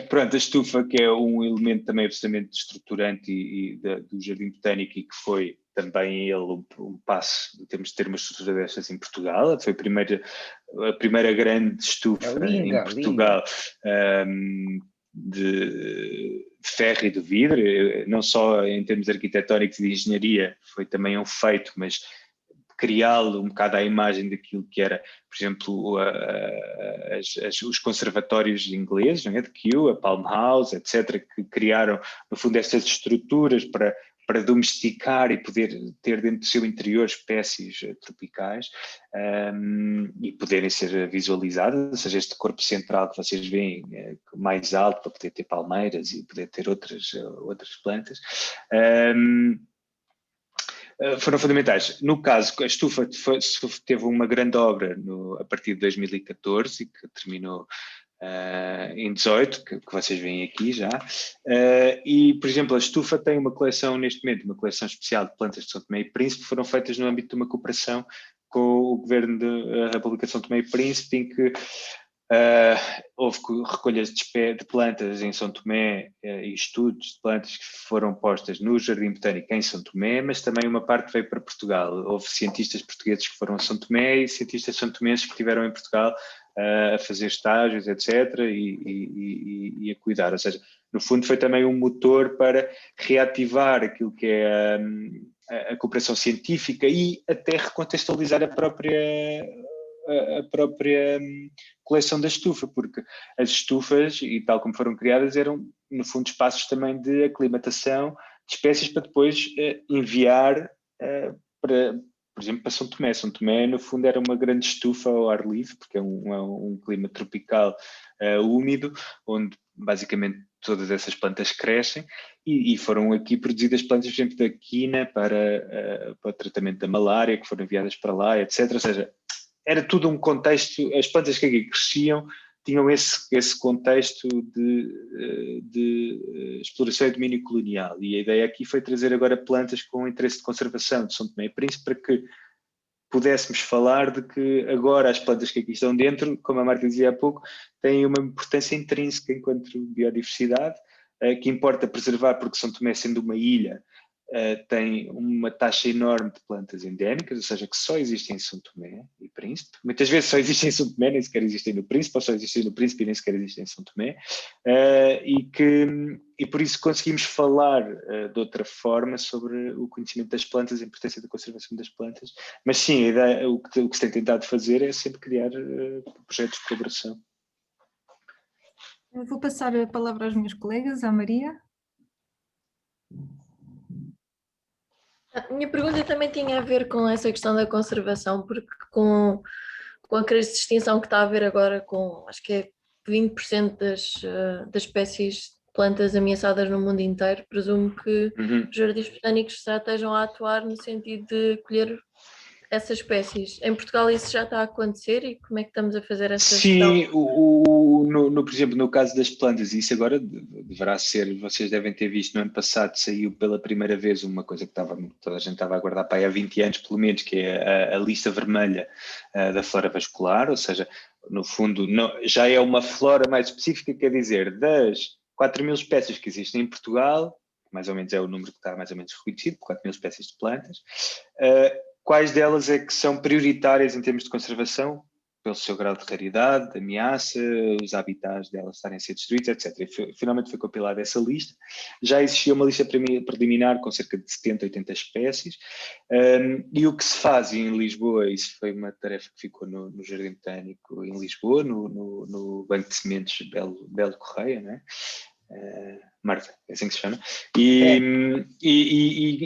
Pronto, a estufa, que é um elemento também absolutamente estruturante do Jardim Botânico e que foi também ele um passo, temos de ter uma estrutura destas em Portugal. Foi a primeira grande estufa em Portugal, de ferro e de vidro, não só em termos arquitetónicos e de engenharia, foi também um feito, mas criá-lo um bocado à imagem daquilo que era, por exemplo, os conservatórios ingleses, não é? De Kew, a Palm House, etc., que criaram, no fundo, estas estruturas para domesticar e poder ter dentro do seu interior espécies tropicais e poderem ser visualizadas, ou seja, este corpo central que vocês veem mais alto para poder ter palmeiras e poder ter outras plantas. Foram fundamentais. No caso, a estufa teve uma grande obra a partir de 2014 e que terminou em 18, que vocês veem aqui já. E, por exemplo, a estufa tem uma coleção, neste momento, uma coleção especial de plantas de São Tomé e Príncipe, que foram feitas no âmbito de uma cooperação com o governo da República de São Tomé e Príncipe, em que houve recolhas de plantas em São Tomé e estudos de plantas que foram postas no Jardim Botânico em São Tomé, mas também uma parte veio para Portugal. Houve cientistas portugueses que foram a São Tomé e cientistas santomenses que estiveram em Portugal a fazer estágios, etc., e a cuidar. Ou seja, no fundo foi também um motor para reativar aquilo que é a cooperação científica e até recontextualizar a própria coleção da estufa, porque as estufas, e tal como foram criadas, eram, no fundo, espaços também de aclimatação de espécies para depois enviar por exemplo, para São Tomé. São Tomé, no fundo, era uma grande estufa ao ar livre, porque é um clima tropical úmido, onde basicamente todas essas plantas crescem, e foram aqui produzidas plantas, por exemplo, da quina para o tratamento da malária, que foram enviadas para lá, etc. Ou seja, era tudo um contexto, as plantas que aqui cresciam tinham esse contexto de exploração e domínio colonial. E a ideia aqui foi trazer agora plantas com interesse de conservação de São Tomé e Príncipe para que pudéssemos falar de que agora as plantas que aqui estão dentro, como a Marta dizia há pouco, têm uma importância intrínseca enquanto biodiversidade, que importa preservar, porque São Tomé, sendo uma ilha, tem uma taxa enorme de plantas endémicas, ou seja, que só existem em São Tomé e Príncipe. Muitas vezes só existem em São Tomé, nem sequer existem no Príncipe, ou só existem no Príncipe e nem sequer existem em São Tomé, e por isso conseguimos falar de outra forma sobre o conhecimento das plantas, a importância da conservação das plantas. Mas sim, a ideia, o que se tem tentado fazer é sempre criar projetos de colaboração. Eu vou passar a palavra aos meus colegas, à Maria. A minha pergunta também tinha a ver com essa questão da conservação, porque com a crise de extinção que está a haver agora, com acho que é 20% das espécies de plantas ameaçadas no mundo inteiro, presumo que os jardins botânicos já estejam a atuar no sentido de colher essas espécies. Em Portugal isso já está a acontecer e como é que estamos a fazer essa gestão? Sim, por exemplo, no caso das plantas, isso agora deverá ser, vocês devem ter visto no ano passado, saiu pela primeira vez uma coisa que toda a gente estava a aguardar para aí há 20 anos, pelo menos, que é a lista vermelha da flora vascular, ou seja, no fundo, já é uma flora mais específica, quer dizer, das 4.000 espécies que existem em Portugal, mais ou menos é o número que está mais ou menos reconhecido, 4.000 espécies de plantas, quais delas é que são prioritárias em termos de conservação, pelo seu grau de raridade, de ameaça, os habitats delas estarem a ser destruídos, etc. E finalmente foi compilada essa lista. Já existia uma lista preliminar com cerca de 70, 80 espécies, e o que se faz em Lisboa, isso foi uma tarefa que ficou no Jardim Botânico em Lisboa, no Banco de Sementes Belo Correia, não é? Marta, é assim que se chama, e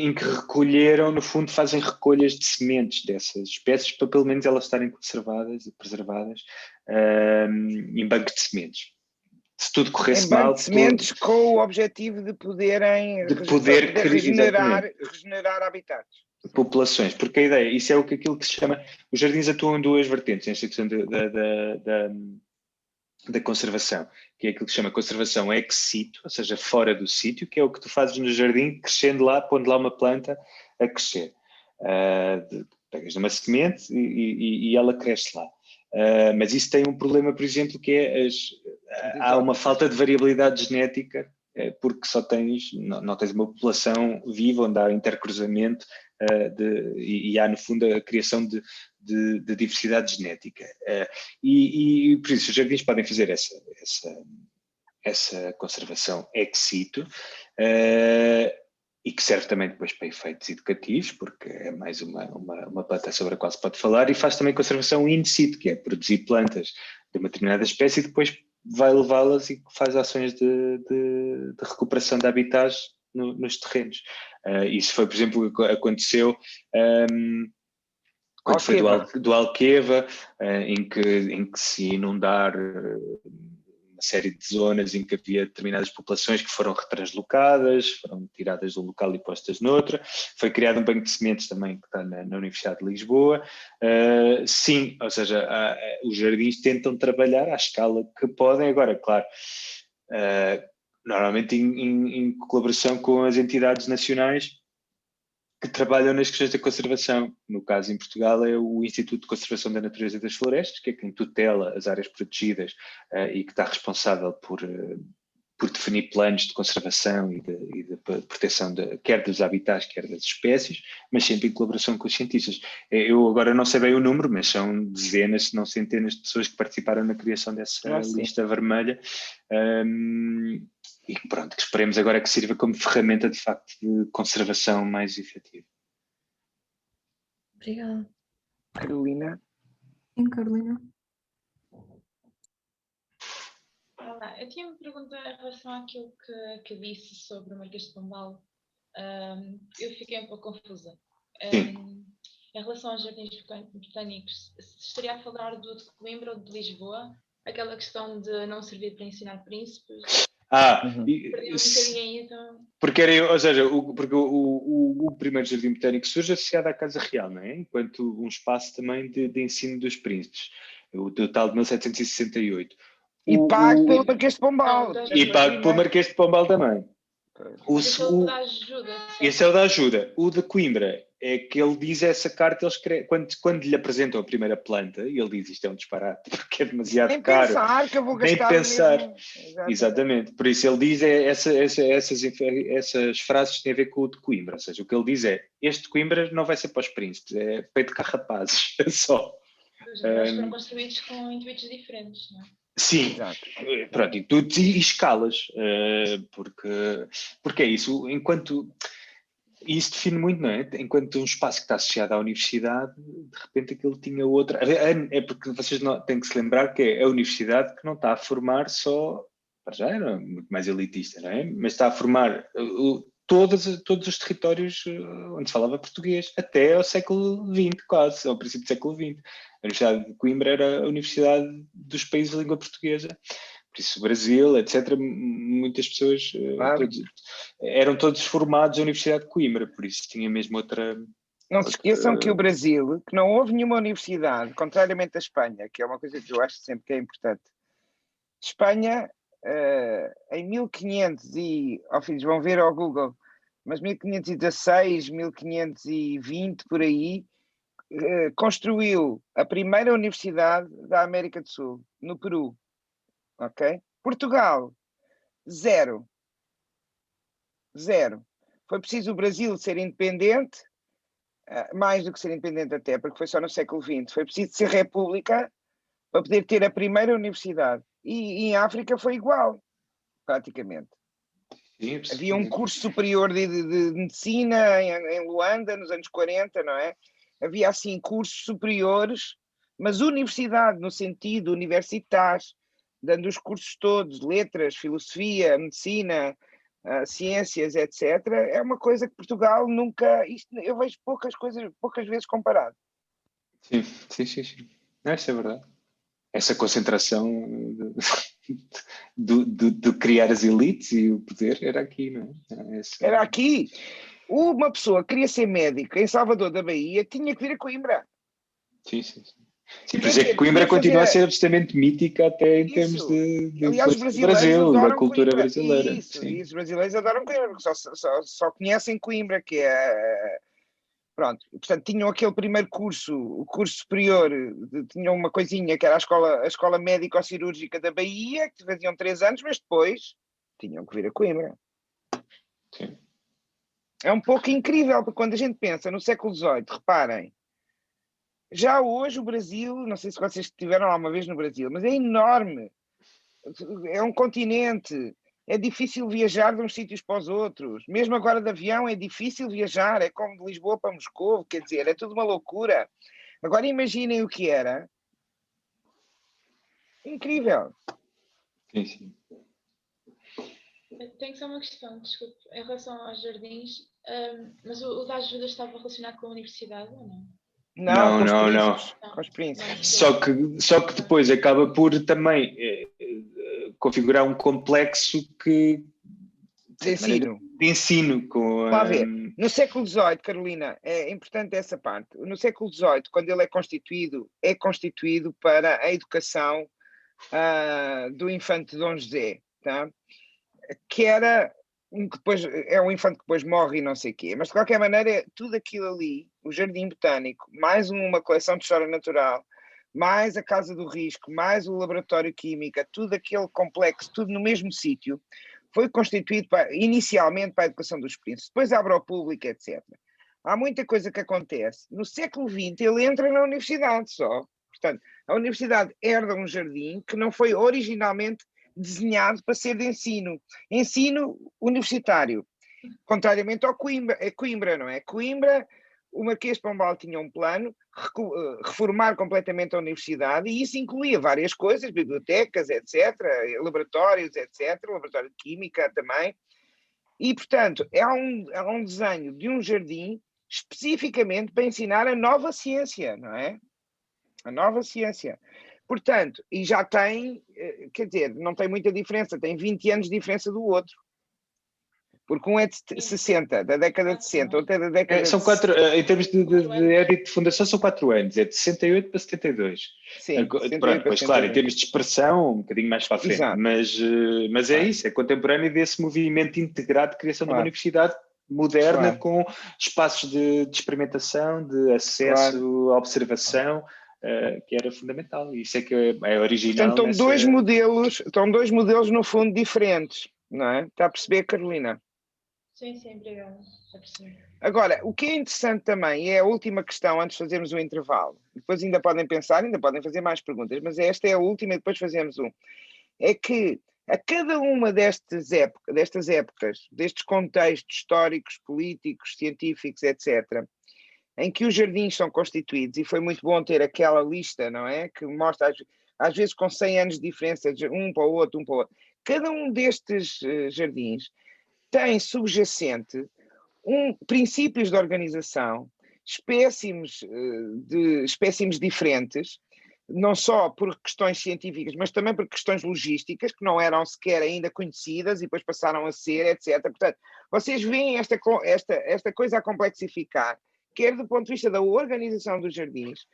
em que recolheram, no fundo, fazem recolhas de sementes dessas espécies para pelo menos elas estarem conservadas e preservadas em banco de sementes. Se tudo corresse mal... Em banco de sementes com o objetivo de poderem regenerar habitats. Populações, porque a ideia, isso é aquilo que se chama... Os jardins atuam em duas vertentes, nesta questão da conservação, que é aquilo que se chama conservação ex situ, ou seja, fora do sítio, que é o que tu fazes no jardim, crescendo lá, pondo lá uma planta a crescer. Pegas numa semente e ela cresce lá. Mas isso tem um problema, por exemplo, que é há uma falta de variabilidade genética, porque só não tens uma população viva onde há intercruzamento e há, no fundo, a criação de diversidade genética. E por isso os jardins podem fazer essa conservação ex situ, e que serve também depois para efeitos educativos, porque é mais uma planta sobre a qual se pode falar, e faz também conservação in situ, que é produzir plantas de uma determinada espécie e depois vai levá-las e faz ações de recuperação de habitats nos terrenos. Isso foi, por exemplo, o que aconteceu quando foi do Alqueva, em que se inundar uma série de zonas em que havia determinadas populações que foram retranslocadas, foram tiradas de um local e postas noutra. Foi criado um banco de sementes também que está na Universidade de Lisboa. Sim, ou seja, os jardins tentam trabalhar à escala que podem. Agora, claro, normalmente em colaboração com as entidades nacionais que trabalham nas questões da conservação. No caso, em Portugal, é o Instituto de Conservação da Natureza e das Florestas, que é quem tutela as áreas protegidas e que está responsável por definir planos de conservação e de proteção quer dos habitats, quer das espécies, mas sempre em colaboração com os cientistas. Eu agora não sei bem o número, mas são dezenas, se não centenas de pessoas que participaram na criação dessa lista vermelha. E pronto, que esperemos agora que sirva como ferramenta de facto de conservação mais efetiva. Obrigada. Carolina? Sim, Carolina. Olá, eu tinha uma pergunta em relação àquilo que disse sobre o Marquês de Pombal Eu fiquei um pouco confusa. Em relação aos jardins botânicos, estaria a falar do de Coimbra ou de Lisboa? Aquela questão de não servir para ensinar príncipes? Perdi um bocadinho aí, então... Porque porque o primeiro jardim botânico surge associado à Casa Real, não é? Enquanto um espaço também de ensino dos príncipes, o tal de 1768. E pago pelo Marquês de Pombal. E pago pelo Marquês de Pombal também. Esse é o da ajuda. O de Coimbra é que ele diz essa carta, quando lhe apresentam a primeira planta, e ele diz isto é um disparate, porque é demasiado nem caro. Nem pensar que eu vou gastar. Nem pensar. Mesmo. Exatamente. Por isso ele diz essas frases têm a ver com o de Coimbra. Ou seja, o que ele diz é, este de Coimbra não vai ser para os príncipes, é feito de carrapazes, só. Mas foram construídos com intuitos diferentes, não é? Sim, exato. Pronto, e escalas, porque é isso, isso define muito, não é? Enquanto um espaço que está associado à universidade, de repente aquilo tinha outra, é porque vocês têm que se lembrar que é a universidade que não está a formar só, para já era muito mais elitista, não é? Mas está a formar todos os territórios onde se falava português, até ao século XX quase, ao princípio do século XX. A Universidade de Coimbra era a universidade dos países de língua portuguesa, por isso o Brasil, etc. Muitas pessoas eram todos formados na Universidade de Coimbra, por isso tinha mesmo outra... Não se esqueçam que o Brasil, que não houve nenhuma universidade, contrariamente à Espanha, que é uma coisa que eu acho sempre que é importante. Espanha, em 1500 ó filhos, vão ver ao Google, mas 1516, 1520, por aí, construiu a primeira universidade da América do Sul, no Peru. Ok? Portugal, zero. Foi preciso o Brasil ser independente, mais do que ser independente até, porque foi só no século XX. Foi preciso ser república para poder ter a primeira universidade. E em África foi igual, praticamente. Sim, havia um curso superior de medicina em Luanda, nos anos 40, não é? Havia, assim, cursos superiores, mas universidade, no sentido universitário, dando os cursos todos, letras, filosofia, medicina, ciências, etc. É uma coisa que Portugal nunca... eu vejo poucas vezes comparado. Sim. Isso é verdade. Essa concentração de criar as elites e o poder era aqui, não é? Era aqui. Uma pessoa que queria ser médico em Salvador da Bahia tinha que vir a Coimbra. Sim. Por isso é que Coimbra continua a ser absolutamente mítica até em termos de aliás, os brasileiros da cultura Coimbra. brasileira. E os brasileiros adoram Coimbra, porque só conhecem Coimbra, que é... Pronto, portanto, tinham aquele primeiro curso, o curso superior, tinham uma coisinha que era a escola médico-cirúrgica da Bahia, que faziam 3 anos, mas depois tinham que vir a Coimbra. Sim. É um pouco incrível, porque quando a gente pensa no século XVIII, reparem, já hoje o Brasil, não sei se vocês estiveram lá uma vez no Brasil, mas é enorme, é um continente, é difícil viajar de uns sítios para os outros, mesmo agora de avião é difícil viajar, é como de Lisboa para Moscou, quer dizer, é tudo uma loucura. Agora imaginem o que era. Incrível. Sim. Tenho só uma questão, desculpe, em relação aos jardins, mas o da ajuda estava relacionado com a universidade ou não? Não. Com os príncipes. Só que depois acaba por também configurar um complexo de ensino. Lá ver. No século XVIII, Carolina, é importante essa parte. No século XVIII, quando ele é constituído para a educação do infante Dom José, tá? Que era um infante que depois morre e não sei o quê, mas de qualquer maneira tudo aquilo ali, o Jardim Botânico, mais uma coleção de história natural, mais a Casa do Risco, mais o Laboratório Química, tudo aquele complexo, tudo no mesmo sítio, foi constituído inicialmente para a educação dos príncipes, depois abre ao público, etc. Há muita coisa que acontece. No século XX ele entra na universidade só. Portanto, a universidade herda um jardim que não foi originalmente desenhado para ser de ensino universitário, contrariamente ao Coimbra, não é? Coimbra, o Marquês de Pombal tinha um plano, reformar completamente a universidade, e isso incluía várias coisas, bibliotecas, etc., laboratórios, etc., laboratório de Química também, E, portanto, há um desenho de um jardim especificamente para ensinar a nova ciência, não é? A nova ciência. Portanto, e já tem, quer dizer, não tem muita diferença, tem 20 anos de diferença do outro. Porque um é de 60, da década de 60, outro é da década são de 4, em termos de âmbito de fundação, são 4 anos, é de 68 para 72. Sim, pronto, pois claro, em termos de expressão, um bocadinho mais para a frente, mas é isso, é contemporâneo desse movimento integrado de criação de uma universidade moderna com espaços de experimentação, de acesso à observação, que era fundamental. Isso é que é original. Portanto, estão dois modelos no fundo diferentes, não é? Está a perceber, Carolina? Sim, obrigada. Agora, o que é interessante também, é a última questão antes de fazermos o intervalo. Depois ainda podem pensar, ainda podem fazer mais perguntas, mas esta é a última e depois fazemos é que a cada uma destas épocas, destes contextos históricos, políticos, científicos, etc., em que os jardins são constituídos, e foi muito bom ter aquela lista, não é? Que mostra, às vezes com 100 anos de diferença, um para o outro, Cada um destes jardins tem subjacente princípios de organização, espécimes diferentes, não só por questões científicas, mas também por questões logísticas, que não eram sequer ainda conhecidas e depois passaram a ser, etc. Portanto, vocês veem esta coisa a complexificar, quer do ponto de vista da organização dos jardins,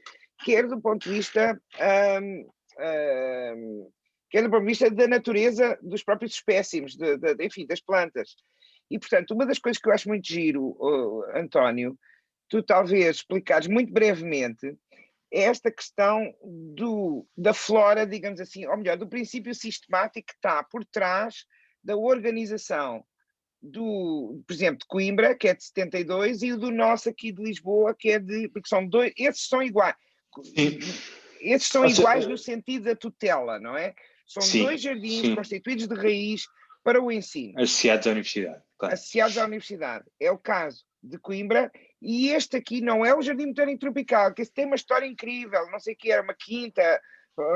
quer do ponto de vista da natureza dos próprios espécimes, enfim, das plantas. E, portanto, uma das coisas que eu acho muito giro, António, tu talvez explicares muito brevemente, é esta questão da flora, digamos assim, ou melhor, do princípio sistemático que está por trás da organização por exemplo, de Coimbra, que é de 72, e do nosso aqui de Lisboa, que é porque são dois, esses são iguais. Sim. Esses são iguais no sentido da tutela, não é? São dois jardins constituídos de raiz para o ensino. Associados à universidade. Claro. Associados à universidade. É o caso de Coimbra, e este aqui não é o Jardim Botânico Tropical, que esse tem uma história incrível, não sei o que, era uma quinta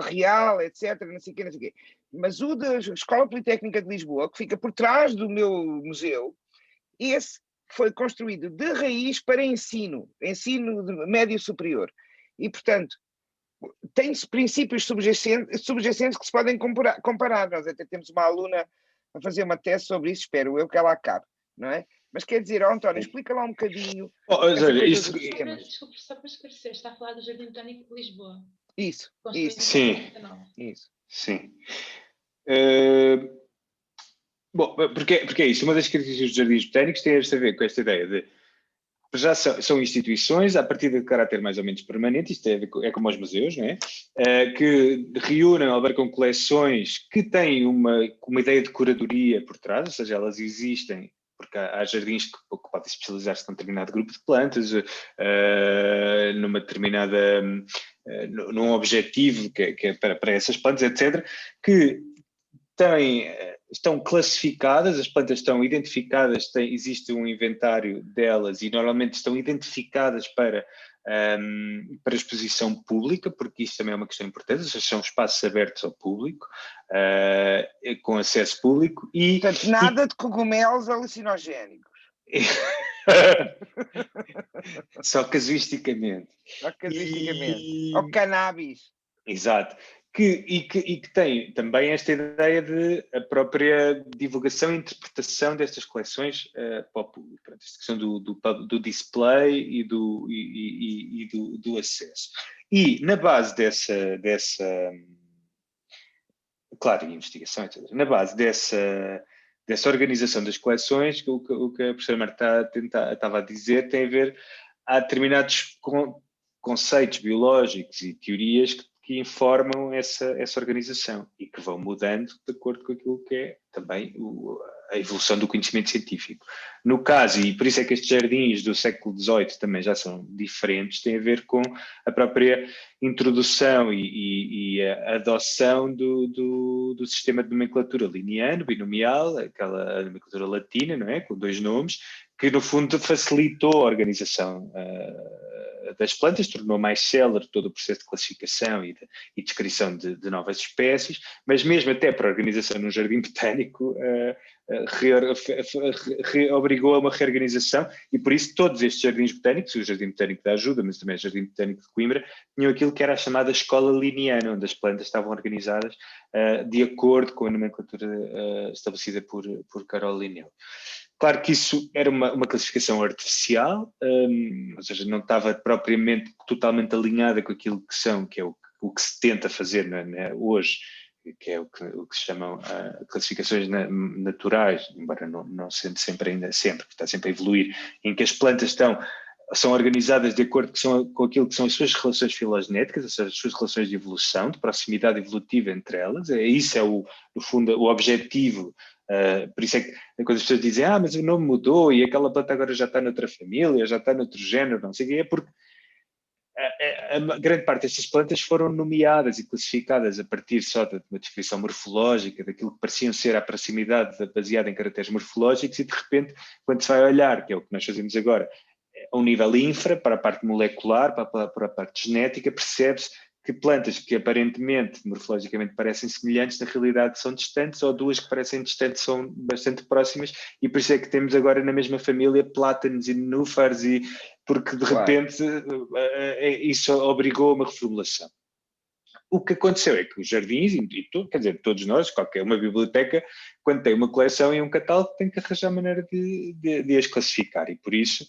real, etc, não sei o quê. Mas o da Escola Politécnica de Lisboa, que fica por trás do meu museu, esse foi construído de raiz para ensino de médio superior. E, portanto, tem princípios subjacentes que se podem comparar. Nós até temos uma aluna a fazer uma tese sobre isso, espero eu que ela acabe, não é? Mas quer dizer, António, explica lá um bocadinho. Desculpe, só para esclarecer, está a falar do Jardim Botânico de Lisboa. Isso. Sim. Bom, porque é isso. Uma das características dos jardins botânicos tem a ver com esta ideia de já são instituições a partir de caráter mais ou menos permanente, isto é como os museus, não é? Que reúnem, albergam coleções que têm uma ideia de curadoria por trás, ou seja, elas existem porque há jardins que podem especializar-se num determinado grupo de plantas, numa determinada, num objetivo que é para essas plantas, etc., que estão classificadas, as plantas estão identificadas, existe um inventário delas e normalmente estão identificadas para exposição pública, porque isso também é uma questão importante, ou seja, são espaços abertos ao público, com acesso público. Portanto, nada de cogumelos alucinogénicos. Só casuisticamente. Ou cannabis. Exato. E que tem também esta ideia de a própria divulgação e interpretação destas coleções para o público. Esta questão do display e do acesso. E na base dessa claro, investigação, etc. Na base dessa organização das coleções, o que a professora Marta estava a dizer tem a ver a determinados conceitos biológicos e teorias que informam essa organização e que vão mudando de acordo com aquilo que é também a evolução do conhecimento científico. No caso, e por isso é que estes jardins do século XVIII também já são diferentes, tem a ver com a própria introdução e a adoção do sistema de nomenclatura lineano, binomial, aquela nomenclatura latina, não é? Com 2 nomes, que no fundo facilitou a organização das plantas, tornou mais célere todo o processo de classificação e descrição de novas espécies, mas mesmo até para a organização num jardim botânico obrigou a uma reorganização, e por isso todos estes jardins botânicos, o Jardim Botânico da Ajuda, mas também o Jardim Botânico de Coimbra, tinham aquilo que era a chamada escola linneana, onde as plantas estavam organizadas de acordo com a nomenclatura estabelecida por Carol Linneu. Claro que isso era uma classificação artificial, ou seja, não estava propriamente totalmente alinhada com aquilo que é o que se tenta fazer hoje, que é o que se chamam classificações naturais, embora não sendo sempre, está sempre a evoluir, em que as plantas são organizadas de acordo com aquilo que são as suas relações filogenéticas, ou seja, as suas relações de evolução, de proximidade evolutiva entre elas. Isso é, no fundo, o objetivo. Por isso é que quando as pessoas dizem, mas o nome mudou e aquela planta agora já está noutra família, já está noutro género, não sei o quê, é porque a grande parte destas plantas foram nomeadas e classificadas a partir só de uma descrição morfológica, daquilo que pareciam ser a proximidade baseada em caracteres morfológicos, e de repente, quando se vai olhar, que é o que nós fazemos agora, a um nível infra, para a parte molecular, para a parte genética, percebe-se que plantas que aparentemente, morfologicamente, parecem semelhantes, na realidade são distantes, ou duas que parecem distantes são bastante próximas, e por isso é que temos agora na mesma família plátanos e nenúfares, porque de repente isso obrigou a uma reformulação. O que aconteceu é que os jardins, quer dizer, todos nós, uma biblioteca, quando tem uma coleção e um catálogo, tem que arranjar maneira de as classificar, e por isso,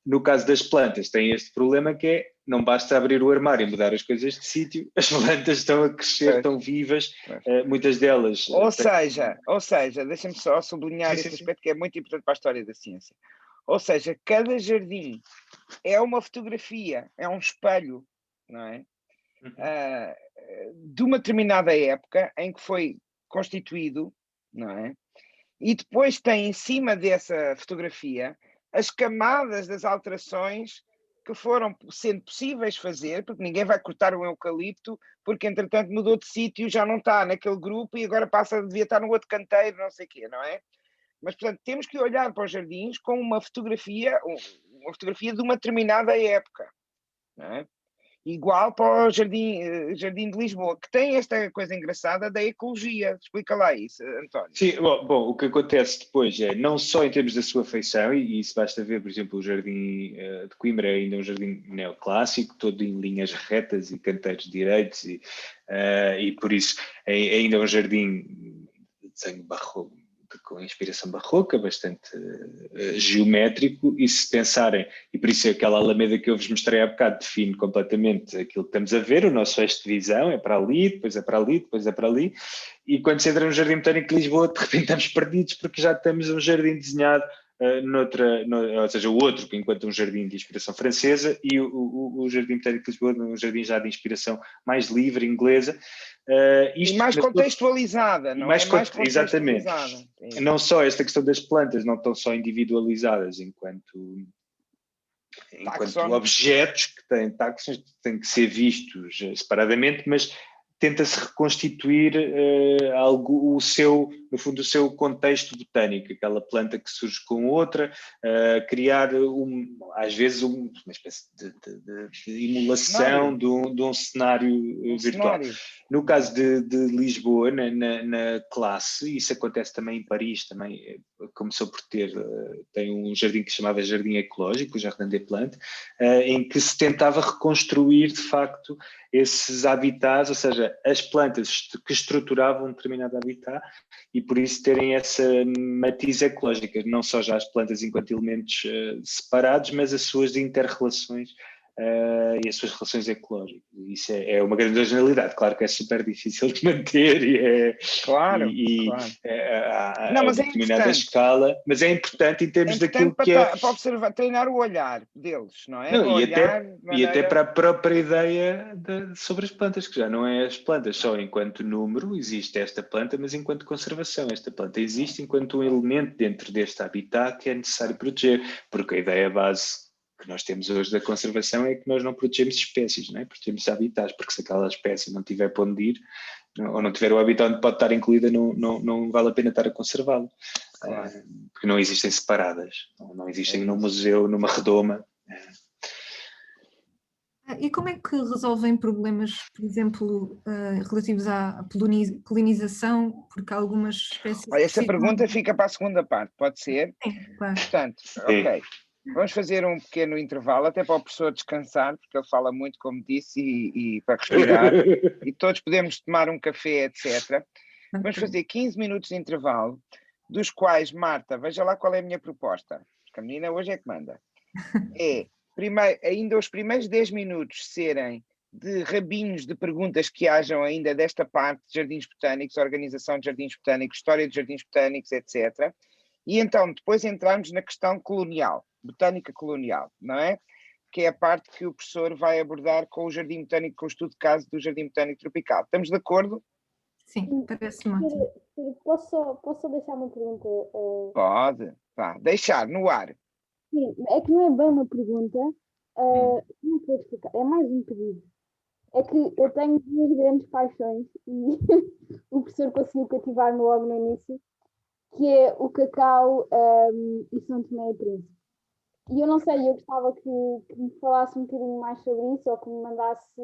no caso das plantas, tem este problema que é, não basta abrir o armário e mudar as coisas de sítio, as plantas estão a crescer, estão vivas, muitas delas... Ou seja, deixa-me só sublinhar este aspecto que é muito importante para a história da ciência. Ou seja, cada jardim é uma fotografia, é um espelho, não é? De uma determinada época em que foi constituído, não é? E depois tem em cima dessa fotografia as camadas das alterações que foram sendo possíveis fazer, porque ninguém vai cortar um eucalipto, porque entretanto mudou de sítio, já não está naquele grupo e agora devia estar no outro canteiro, não sei o quê, não é? Mas, portanto, temos que olhar para os jardins com uma fotografia de uma determinada época, não é? Igual para o Jardim de Lisboa, que tem esta coisa engraçada da ecologia. Explica lá isso, António. Sim, bom, o que acontece depois é, não só em termos da sua feição, e isso basta ver, por exemplo, o Jardim de Coimbra é ainda um jardim neoclássico, todo em linhas retas e canteiros direitos, e por isso é ainda um jardim de desenho barroco, com inspiração barroca, bastante geométrico, e se pensarem, e por isso aquela alameda que eu vos mostrei há bocado define completamente aquilo que estamos a ver, o nosso eixo de visão é para ali, depois é para ali, depois é para ali, e quando se entra no Jardim Botânico de Lisboa, de repente estamos perdidos porque já temos um jardim desenhado ou seja, o outro enquanto um jardim de inspiração francesa, e o Jardim Botânico de Lisboa um jardim já de inspiração mais livre, inglesa. E mais contextualizada, não é? Mais exatamente. Não só esta questão das plantas, não estão só individualizadas enquanto objetos que têm taxons, que têm que ser vistos separadamente, mas tenta-se reconstituir no fundo, o seu contexto botânico, aquela planta que surge com outra, criar às vezes uma espécie de emulação de um cenário virtual. No caso de Lisboa, na classe, isso acontece também em Paris, também começou por tem um jardim que se chamava Jardim Ecológico, o Jardin des Plantes, em que se tentava reconstruir de facto esses habitats, ou seja, as plantas que estruturavam um determinado habitat, e por isso terem essa matiz ecológica, não só já as plantas enquanto elementos separados, mas as suas inter-relações e as suas relações ecológicas. Isso é uma grande originalidade, claro que é super difícil de manter claro. Não, mas determinada escala, mas é importante em termos daquilo que é... para observar, treinar o olhar deles, não é? E até para a própria ideia sobre as plantas, que já não é as plantas só enquanto número, existe esta planta, mas enquanto conservação. Esta planta existe enquanto um elemento dentro deste habitat que é necessário proteger, porque a ideia base que nós temos hoje da conservação é que nós não protegemos espécies, não é? Protegemos habitats, porque se aquela espécie não tiver para onde ir, ou não tiver o habitat onde pode estar incluída, não vale a pena estar a conservá-lo. Claro. Porque não existem separadas, não existem num museu, numa redoma. E como é que resolvem problemas, por exemplo, relativos à polinização, porque algumas espécies... Olha, essa pergunta fica para a segunda parte, pode ser? Sim, claro. Portanto, ok. Vamos fazer um pequeno intervalo, até para o professor descansar, porque ele fala muito, como disse, e para respirar. E todos podemos tomar um café, etc. Vamos fazer 15 minutos de intervalo, dos quais, Marta, veja lá qual é a minha proposta. Porque a menina hoje é que manda. Ainda os primeiros 10 minutos serem de rabinhos de perguntas que hajam ainda desta parte de jardins botânicos, organização de jardins botânicos, história de jardins botânicos, etc. E então depois entramos na questão colonial, botânica colonial, não é? Que é a parte que o professor vai abordar com o jardim botânico, com o estudo de caso do jardim botânico tropical. Estamos de acordo? Sim, parece-me ótimo. Posso deixar uma pergunta? Pode, vá, deixar no ar. Sim, é que não é bem uma pergunta, como é que eu vou explicar? É mais um pedido. É que eu tenho duas grandes paixões e o professor conseguiu cativar-me logo no início, que é o cacau e São Tomé e Príncipe. E eu não sei, eu gostava que me falasse um bocadinho mais sobre isso, ou que me mandasse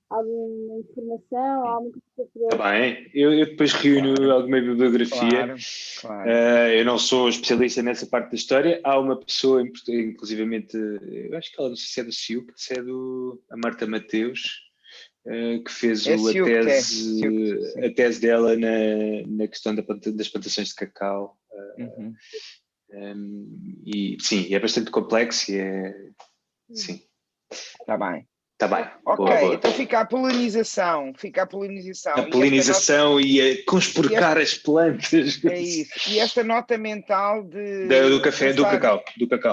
alguma informação, alguma coisa que eu pudesse... Está bem, eu depois reúno alguma bibliografia. Claro. Eu não sou especialista nessa parte da história. Há uma pessoa, inclusivamente, eu acho que ela não sei se é do CIUP, se é a Marta Mateus, que fez a tese dela na questão das plantações de cacau. E sim, é bastante complexo e sim. Está bem. Está bem. Ok, boa. então fica a polinização. A polinização e a conspurcar as plantas. É isso. E esta nota mental do café, do cacau.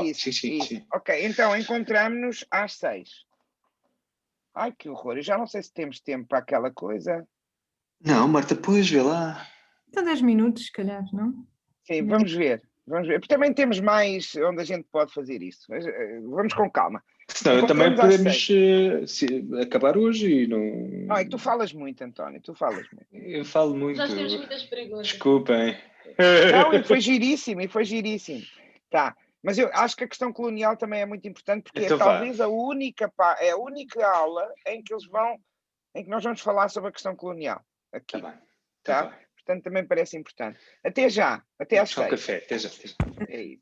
Isso, sim. Ok, então encontramos-nos às 6. Ai, que horror. Eu já não sei se temos tempo para aquela coisa. Não, Marta, pois, vê lá. Então 10 minutos, se calhar, não? Sim, vamos ver. Porque também temos mais onde a gente pode fazer isso. Mas, vamos com calma. Senão também podemos acabar hoje e não... Ai, tu falas muito, António, tu falas muito. Eu falo muito. Nós temos muitas perguntas. Desculpem. Não, e foi giríssimo. Tá, mas eu acho que a questão colonial também é muito importante, porque então talvez a única aula em que nós vamos falar sobre a questão colonial. Aqui. Tá? Portanto, também parece importante. Até já, até às 6. Café, até já. É isso.